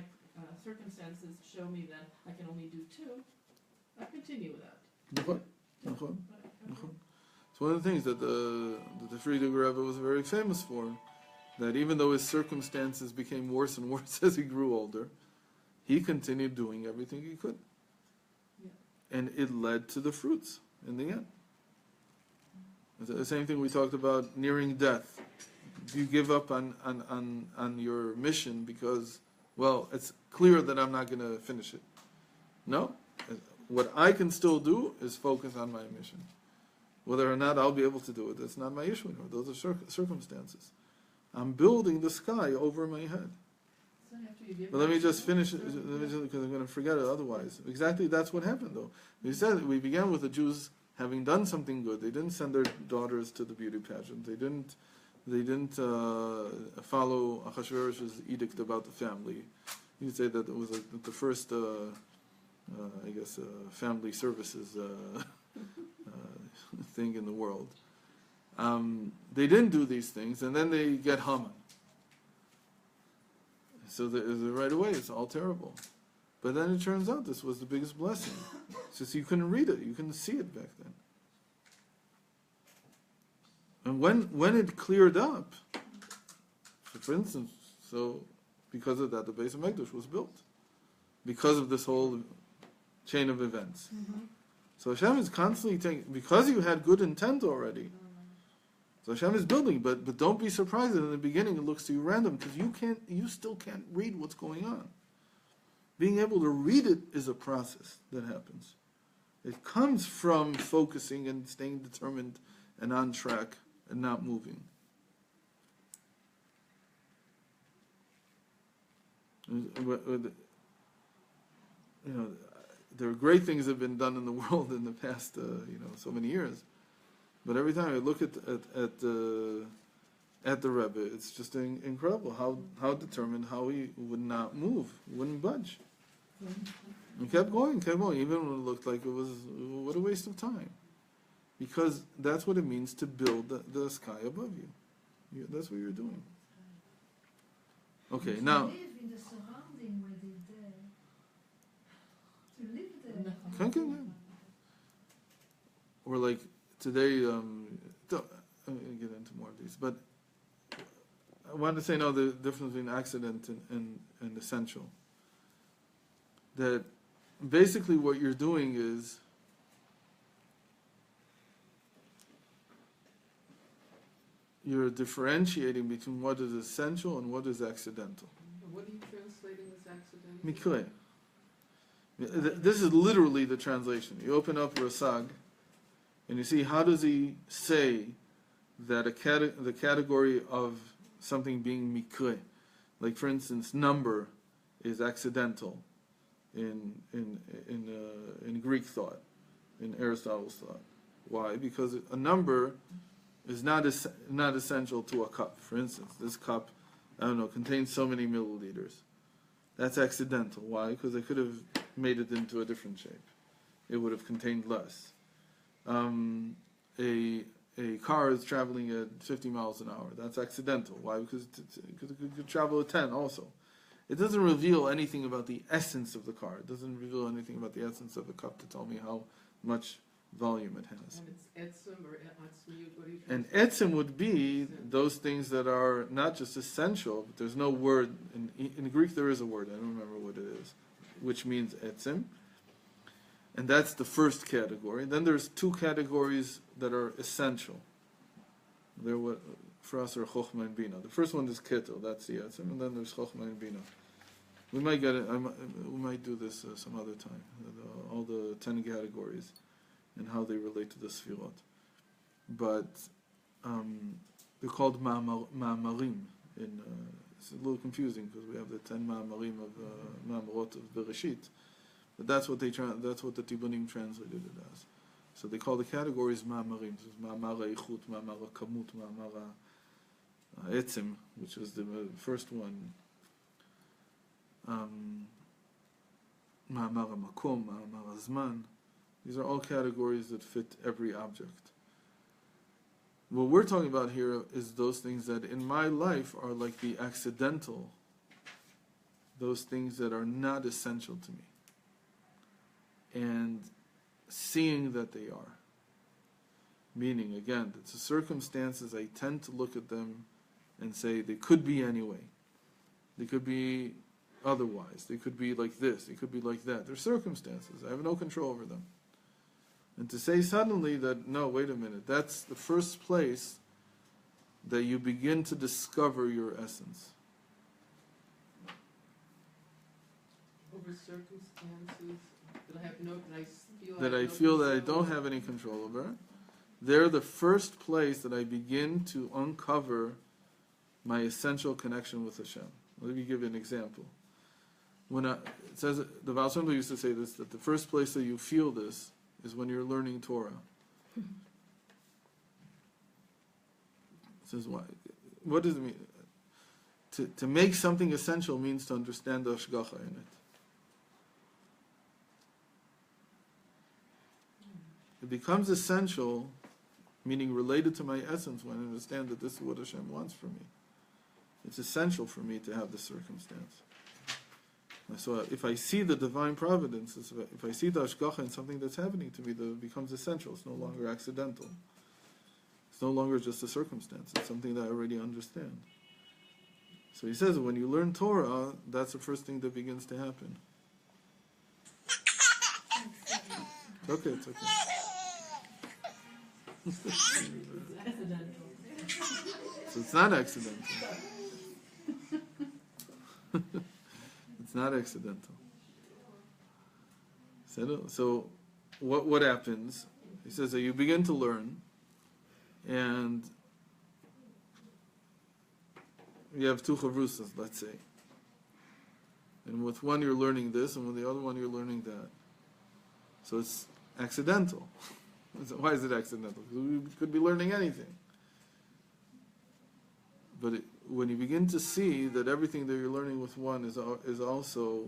circumstances show me that I can only do 2, I continue with that. Okay. But It's one of the things that the Frierdiker Rebbe was very famous for, that even though his circumstances became worse and worse as he grew older, he continued doing everything he could. Yeah. And it led to the fruits in the end. It's the same thing we talked about nearing death. Do you give up on your mission because, well, it's clear that I'm not going to finish it? No. What I can still do is focus on my mission. Whether or not I'll be able to do it, that's not my issue anymore. Those are circumstances. I'm building the sky over my head. So after you give But let me up, just finish, because I'm going to forget it otherwise. Exactly, that's what happened, though. We said we began with the Jews having done something good. They didn't send their daughters to the beauty pageant. They didn't follow Ahasuerus' edict about the family. You could say that it was the first, family services thing in the world. They didn't do these things, and then they get Haman. So right away, it's all terrible. But then it turns out this was the biggest blessing. It's just you couldn't read it, you couldn't see it back then. And when it cleared up, for instance, so because of that, the base of Megdush was built. Because of this whole chain of events. So Hashem is constantly taking, because you had good intent already, so Hashem is building, but don't be surprised that in the beginning it looks to you random, because you still can't read what's going on. Being able to read it is a process that happens. It comes from focusing and staying determined and on track and not moving. There are great things that have been done in the world in the past, so many years. But every time I look at the Rebbe, it's just incredible how determined, how he would not move, wouldn't budge. And kept going, even when it looked like it was, what a waste of time. Because that's what it means to build the sky above you. That's what you're doing. Okay, now... To live in the surrounding where they're there. To live there. Can. Or like today, I'm going to get into more of these, but I wanted to say now the difference between accident and essential. That basically what you're doing is you're differentiating between what is essential and what is accidental. What are you translating as accidental? Mikre. This is literally the translation. You open up Rasag, and you see how does he say that the category of something being mikre, like for instance, number is accidental in Greek thought, in Aristotle's thought. Why? Because a number is not essential to a cup. For instance, this cup, contains so many milliliters. That's accidental. Why? Because they could have made it into a different shape. It would have contained less. A car is traveling at 50 miles an hour. That's accidental. Why? Because it could travel at 10 also. It doesn't reveal anything about the essence of the car. It doesn't reveal anything about the essence of the cup to tell me how much volume it has. And it's etzem or atzmiyut, what do you And translate? etzem would be those things that are not just essential, but there's no word. In Greek there is a word, I don't remember what it is, which means etzem. And that's the first category. Then there's two categories that are essential. They're what, for us, are chokhmah and bina. The first one is ketel, that's the etzem, and then there's chokhmah and bina. We might get it. We might do this some other time. All the 10 categories and how they relate to the sfirot. But they're called ma'amarim. It's a little confusing because we have the 10 ma'amarim of ma'amarot of Bereshit. But that's what that's what the Tibunim translated it as. So they call the categories ma'amarim. So ma'amara ichut, ma'amara kamut, ma'amara etzim, which was the first one. Ma'amara makom, ma'amara zman. These are all categories that fit every object. What we're talking about here is those things that in my life are like the accidental, those things that are not essential to me, and seeing that they are. Meaning, again, that the circumstances, I tend to look at them and say they could be anyway. They could be otherwise. They could be like this. They could be like that. They're circumstances. I have no control over them. And to say suddenly that, no, wait a minute, that's the first place that you begin to discover your essence. Over circumstances that I have no, That I feel that I don't have any control over. They're the first place that I begin to uncover my essential connection with Hashem. Let me give you an example. When it says, the Baal Shem Tov used to say this, that the first place that you feel this is when you're learning Torah. It says, what does it mean? To make something essential means to understand the Hashgacha in it. It becomes essential, meaning related to my essence, when I understand that this is what Hashem wants from me. It's essential for me to have this circumstance. So if I see the divine providence, if I see the Hashgacha in something that's happening to me, that it becomes essential. It's no longer accidental. It's no longer just a circumstance. It's something that I already understand. So he says, when you learn Torah, that's the first thing that begins to happen. It's okay, it's okay. accidental. So it's not accidental. It's not accidental. So what happens? He says that you begin to learn, and you have two chavrusas, let's say. And with one you're learning this, and with the other one you're learning that. So it's accidental. Why is it accidental? Because we could be learning anything. But when you begin to see that everything that you're learning with one is also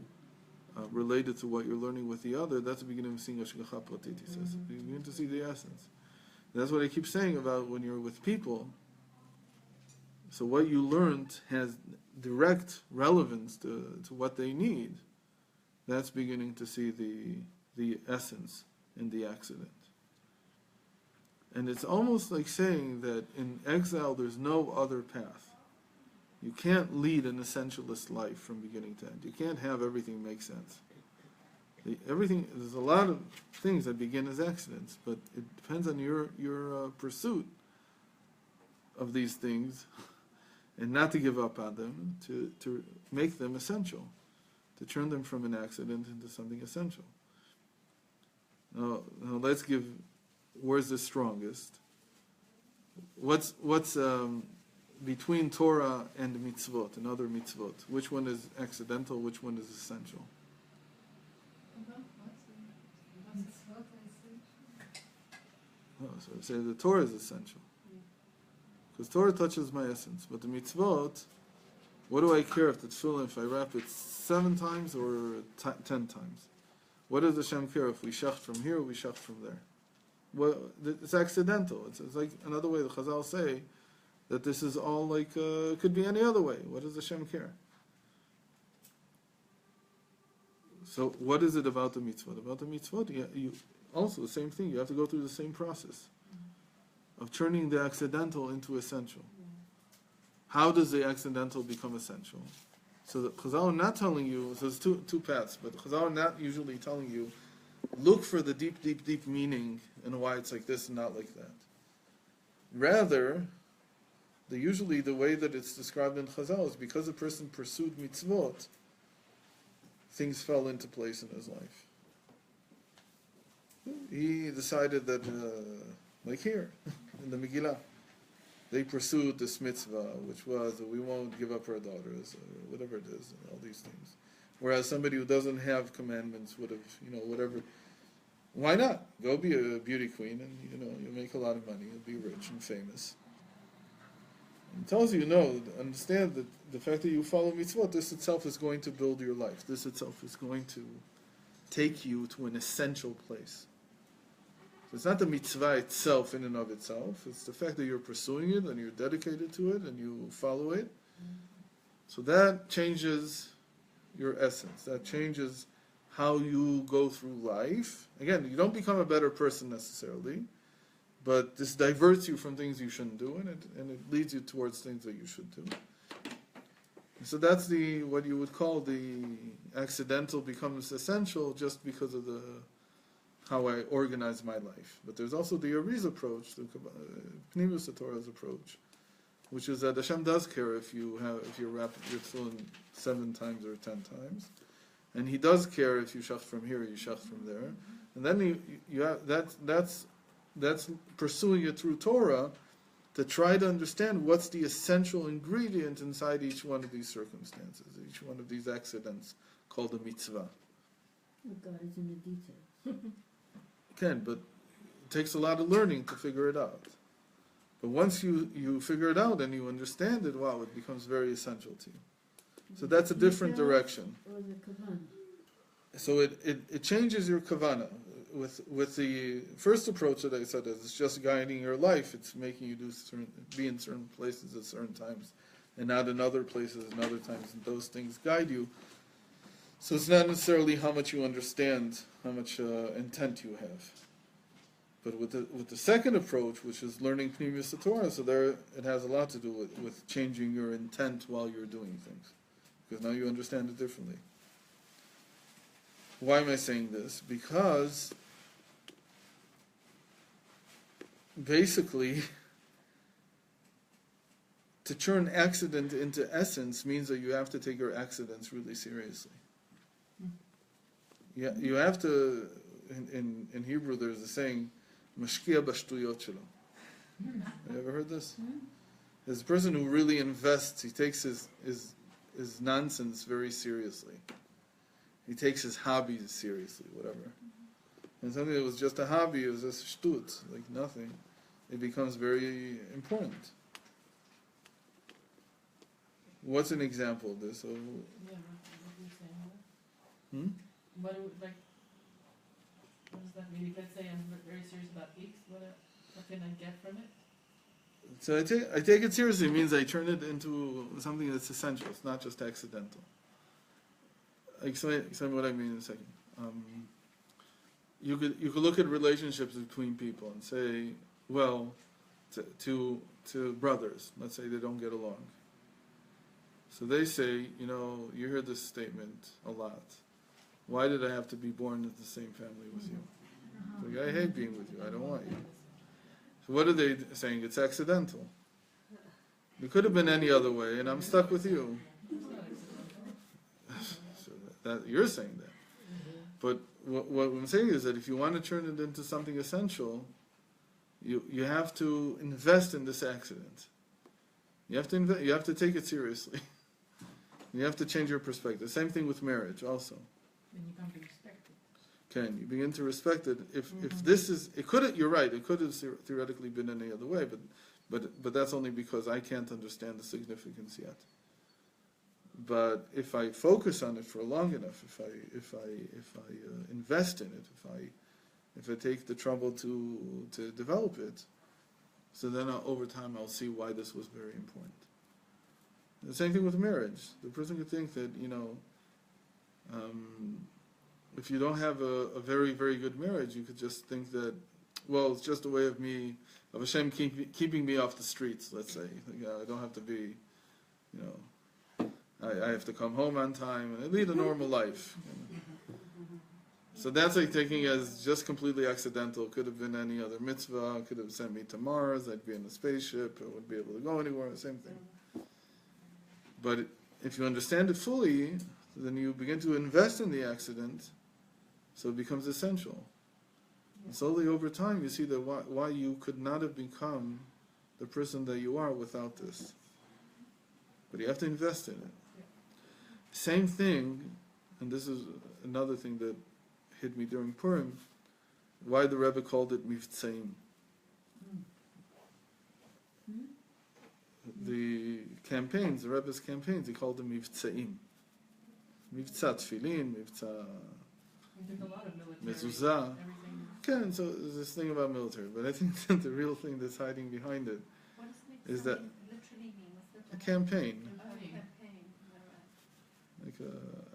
related to what you're learning with the other, that's the beginning of seeing Hashgacha Pratit, he says. You begin to see the essence. And that's what I keep saying about when you're with people. So what you learned has direct relevance to what they need. That's beginning to see the essence in the accident. And it's almost like saying that in exile there's no other path. You can't lead an essentialist life from beginning to end. You can't have everything make sense. There's a lot of things that begin as accidents, but it depends on your pursuit of these things, and not to give up on them, to make them essential, to turn them from an accident into something essential. Now let's give, where's the strongest? What's between Torah and mitzvot, and other mitzvot? Which one is accidental, which one is essential? Oh, so I say the Torah is essential. Because Torah touches my essence. But the mitzvot, what do I care if the tefillin, if I wrap it 7 times or 10 times? What does Hashem care if we shacht from here or we shacht from there? Well, it's accidental. It's like another way the Chazal say that this is all like, could be any other way. What does Hashem care? So what is it about the mitzvot? About the mitzvot, you also the same thing. You have to go through the same process of turning the accidental into essential. How does the accidental become essential? So the Chazal are not telling you, so there's two paths, but the Chazal are not usually telling you, look for the deep, deep, deep meaning and why it's like this and not like that. Rather, usually the way that it's described in Chazal is because a person pursued mitzvot, things fell into place in his life. He decided that, like here, in the Megillah, they pursued this mitzvah, which was that we won't give up our daughters, or whatever it is, and all these things. Whereas somebody who doesn't have commandments would have, whatever. Why not? Go be a beauty queen, and you'll make a lot of money, you'll be rich and famous. It tells you, understand that the fact that you follow mitzvot, this itself is going to build your life. This itself is going to take you to an essential place. So it's not the mitzvah itself in and of itself. It's the fact that you're pursuing it and you're dedicated to it and you follow it. So that changes your essence. That changes how you go through life. Again, you don't become a better person necessarily, but this diverts you from things you shouldn't do, and it leads you towards things that you should do. So that's what you would call the accidental becomes essential just because of how I organize my life. But there's also the Ariz approach, the Pnimus Torah's approach, which is that Hashem does care if you wrap your tefillin 7 times or 10 times, and He does care if you shach from here or you shach from there, and then you have, that's pursuing it through Torah to try to understand what's the essential ingredient inside each one of these circumstances, each one of these accidents called a mitzvah. God is in the details. Can, but it takes a lot of learning to figure it out. But once you figure it out and you understand it, wow, it becomes very essential to you. So that's a different direction. Or the kavan. So it changes your kavana. With the first approach that I said, it's just guiding your life. It's making you be in certain places at certain times, and not in other places and other times. And those things guide you. So it's not necessarily how much you understand, how much intent you have. But with the second approach, which is learning Pnimus Torah, so there it has a lot to do with changing your intent while you're doing things, because now you understand it differently. Why am I saying this? Because basically, to turn accident into essence means that you have to take your accidents really seriously. Yeah, you have to. In Hebrew, there's a saying, "Mashkia b'shtuyot shelo." Have you ever heard this? There's a person who really invests. He takes his nonsense very seriously. He takes his hobbies seriously, whatever. And something that was just a hobby, it was just shtut, like nothing. It becomes very important. What's an example of this? Yeah, what you're saying. Hmm? What does that mean? If let's say I'm very serious about X, what can I get from it? So I take it seriously. It means I turn it into something that's essential. It's not just accidental. I'll explain what I mean in a second. You could look at relationships between people and say, well, to brothers, let's say they don't get along. So they say, you hear this statement a lot. Why did I have to be born into the same family with you? Like, I hate being with you. I don't want you. So what are they saying? It's accidental. It could have been any other way, and I'm stuck with you. So that you're saying that. But what I'm saying is that if you want to turn it into something essential, you have to invest in this accident. You have to take it seriously. You have to change your perspective. Same thing with marriage also. Then you can't be respected. You begin to respect it. If this is, you're right, it could have theoretically been any other way, but that's only because I can't understand the significance yet. But if I focus on it for long enough, if I invest in it, if I take the trouble to develop it, so then over time I'll see why this was very important. The same thing with marriage. The person could think that if you don't have a very, very good marriage, you could just think that, well, it's just a way of Hashem keeping me off the streets, let's say. I don't have to be, I have to come home on time and lead a normal life. So that's like taking as just completely accidental. It could have been any other mitzvah. It could have sent me to Mars. I'd be in a spaceship. I wouldn't be able to go anywhere. The same thing. But if you understand it fully, then you begin to invest in the accident, so it becomes essential. And slowly over time, you see that why you could not have become the person that you are without this. But you have to invest in it. Same thing, and this is another thing that hit me during Purim, why the Rebbe called it Mivtzaim. The campaigns, the Rebbe's campaigns, he called them Mivtzaim. Mivtza Tfilin, Mivtza We did a lot of military. Mezuzah. Everything. Okay, so there's this thing about military, but I think that the real thing that's hiding behind it What is does that literally mean? What's the a campaign, campaign? like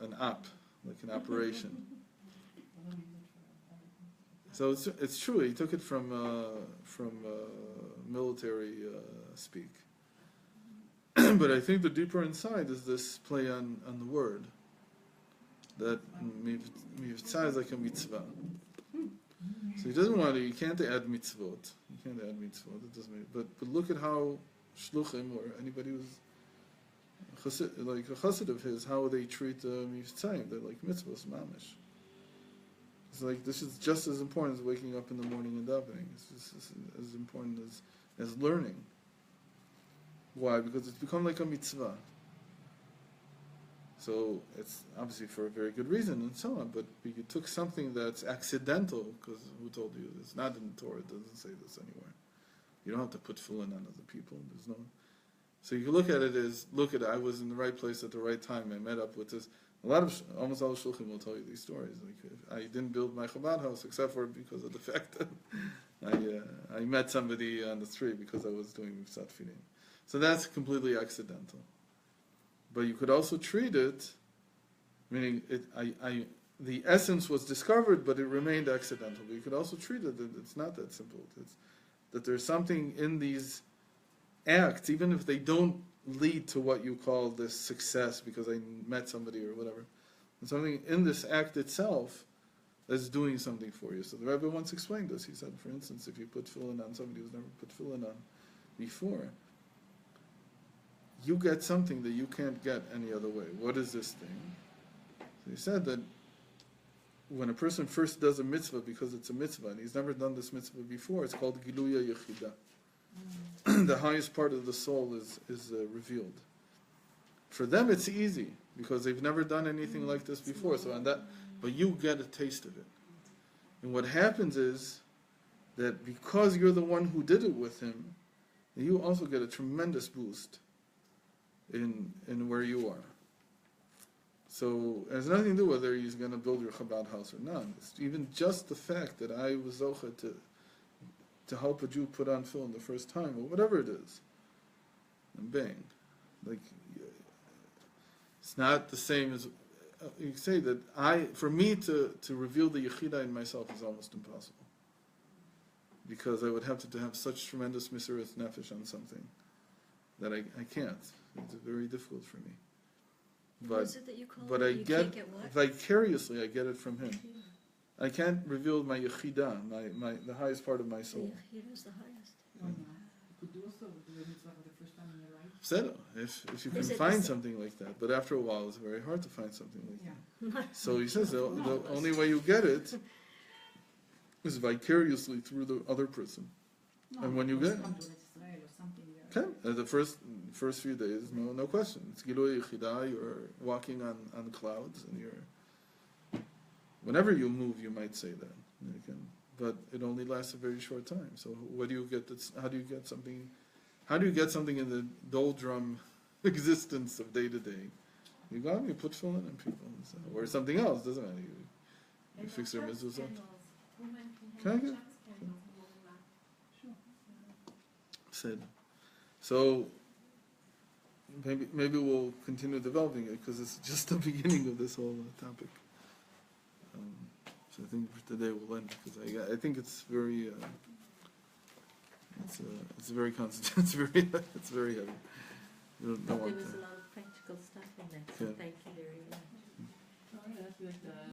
an app, like an operation. So it's true. He took it from military speak. But I think the deeper inside is this play on the word. That mivtza is like a mitzvah. So he doesn't want to. You can't add mitzvot. You can't add mitzvot. It doesn't. But look at how shluchim or anybody who's like a chassid of his, how they treat mivtzaim. They're like mitzvahs, mamish. It's like this is just as important as waking up in the morning and davening. It's just as important as learning. Why? Because it's become like a mitzvah. So it's obviously for a very good reason and so on. But you took something that's accidental, because who told you it's not in the Torah? It doesn't say this anywhere. You don't have to put tefillin on other people. There's no. So you can look at it as I was in the right place at the right time. I met up with this. Almost all shulchan will tell you these stories. Like I didn't build my Chabad house except for because of the fact that I met somebody on the street because I was doing Mifsat Fidim. So that's completely accidental. But you could also treat it, meaning the essence was discovered, but it remained accidental. But you could also treat it that it's not that simple. It's that there's something in these acts, even if they don't lead to what you call this success because I met somebody or whatever. And something in this act itself that's doing something for you. So the Rebbe once explained this. He said, for instance, if you put tefillin on somebody who's never put tefillin on before, you get something that you can't get any other way. What is this thing? So he said that when a person first does a mitzvah because it's a mitzvah and he's never done this mitzvah before, it's called Giluya Yechida. The highest part of the soul is revealed. For them, it's easy because they've never done anything like this before. So on that, but you get a taste of it. And what happens is that because you're the one who did it with him, you also get a tremendous boost in where you are. So it has nothing to do whether he's going to build your Chabad house or not. It's even just the fact that I was zocheh to help a Jew put on film the first time, or whatever it is, and bang. Like, it's not the same as, you say that for me to reveal the Yechidah in myself is almost impossible. Because I would have to have such tremendous Mesiras Nefesh on something that I can't. It's very difficult for me. What is it that you call but it? I You get can't get what? vicariously, I get it from him. I can't reveal my Yechidah, the highest part of my The soul. Yechidah is the highest. You could do also do a mitzvah for the first time in your life. Said if you can Is it find the something like that, but after a while it's very hard to find something like Yeah. that. So he says the only way you get it is vicariously through the other person. No, And when you just get- come to Israel or something there. Okay, the first few days, no question. It's Gilui Yechidah. You're walking on clouds, and whenever you move, you might say that. But it only lasts a very short time. So what do you get? How do you get something? How do you get something in the doldrum existence of day to day? You go out and you put tefillin on people, or something else. Doesn't matter. You fix their mitzvahs up. Can I get? Said. So maybe we'll continue developing it because it's just the beginning of this whole topic. So I think for today we'll end because I think it's very it's very constant. It's very heavy. You don't There want was to. a lot of practical stuff in that, so Yeah. thank you very much. Sorry, that's like the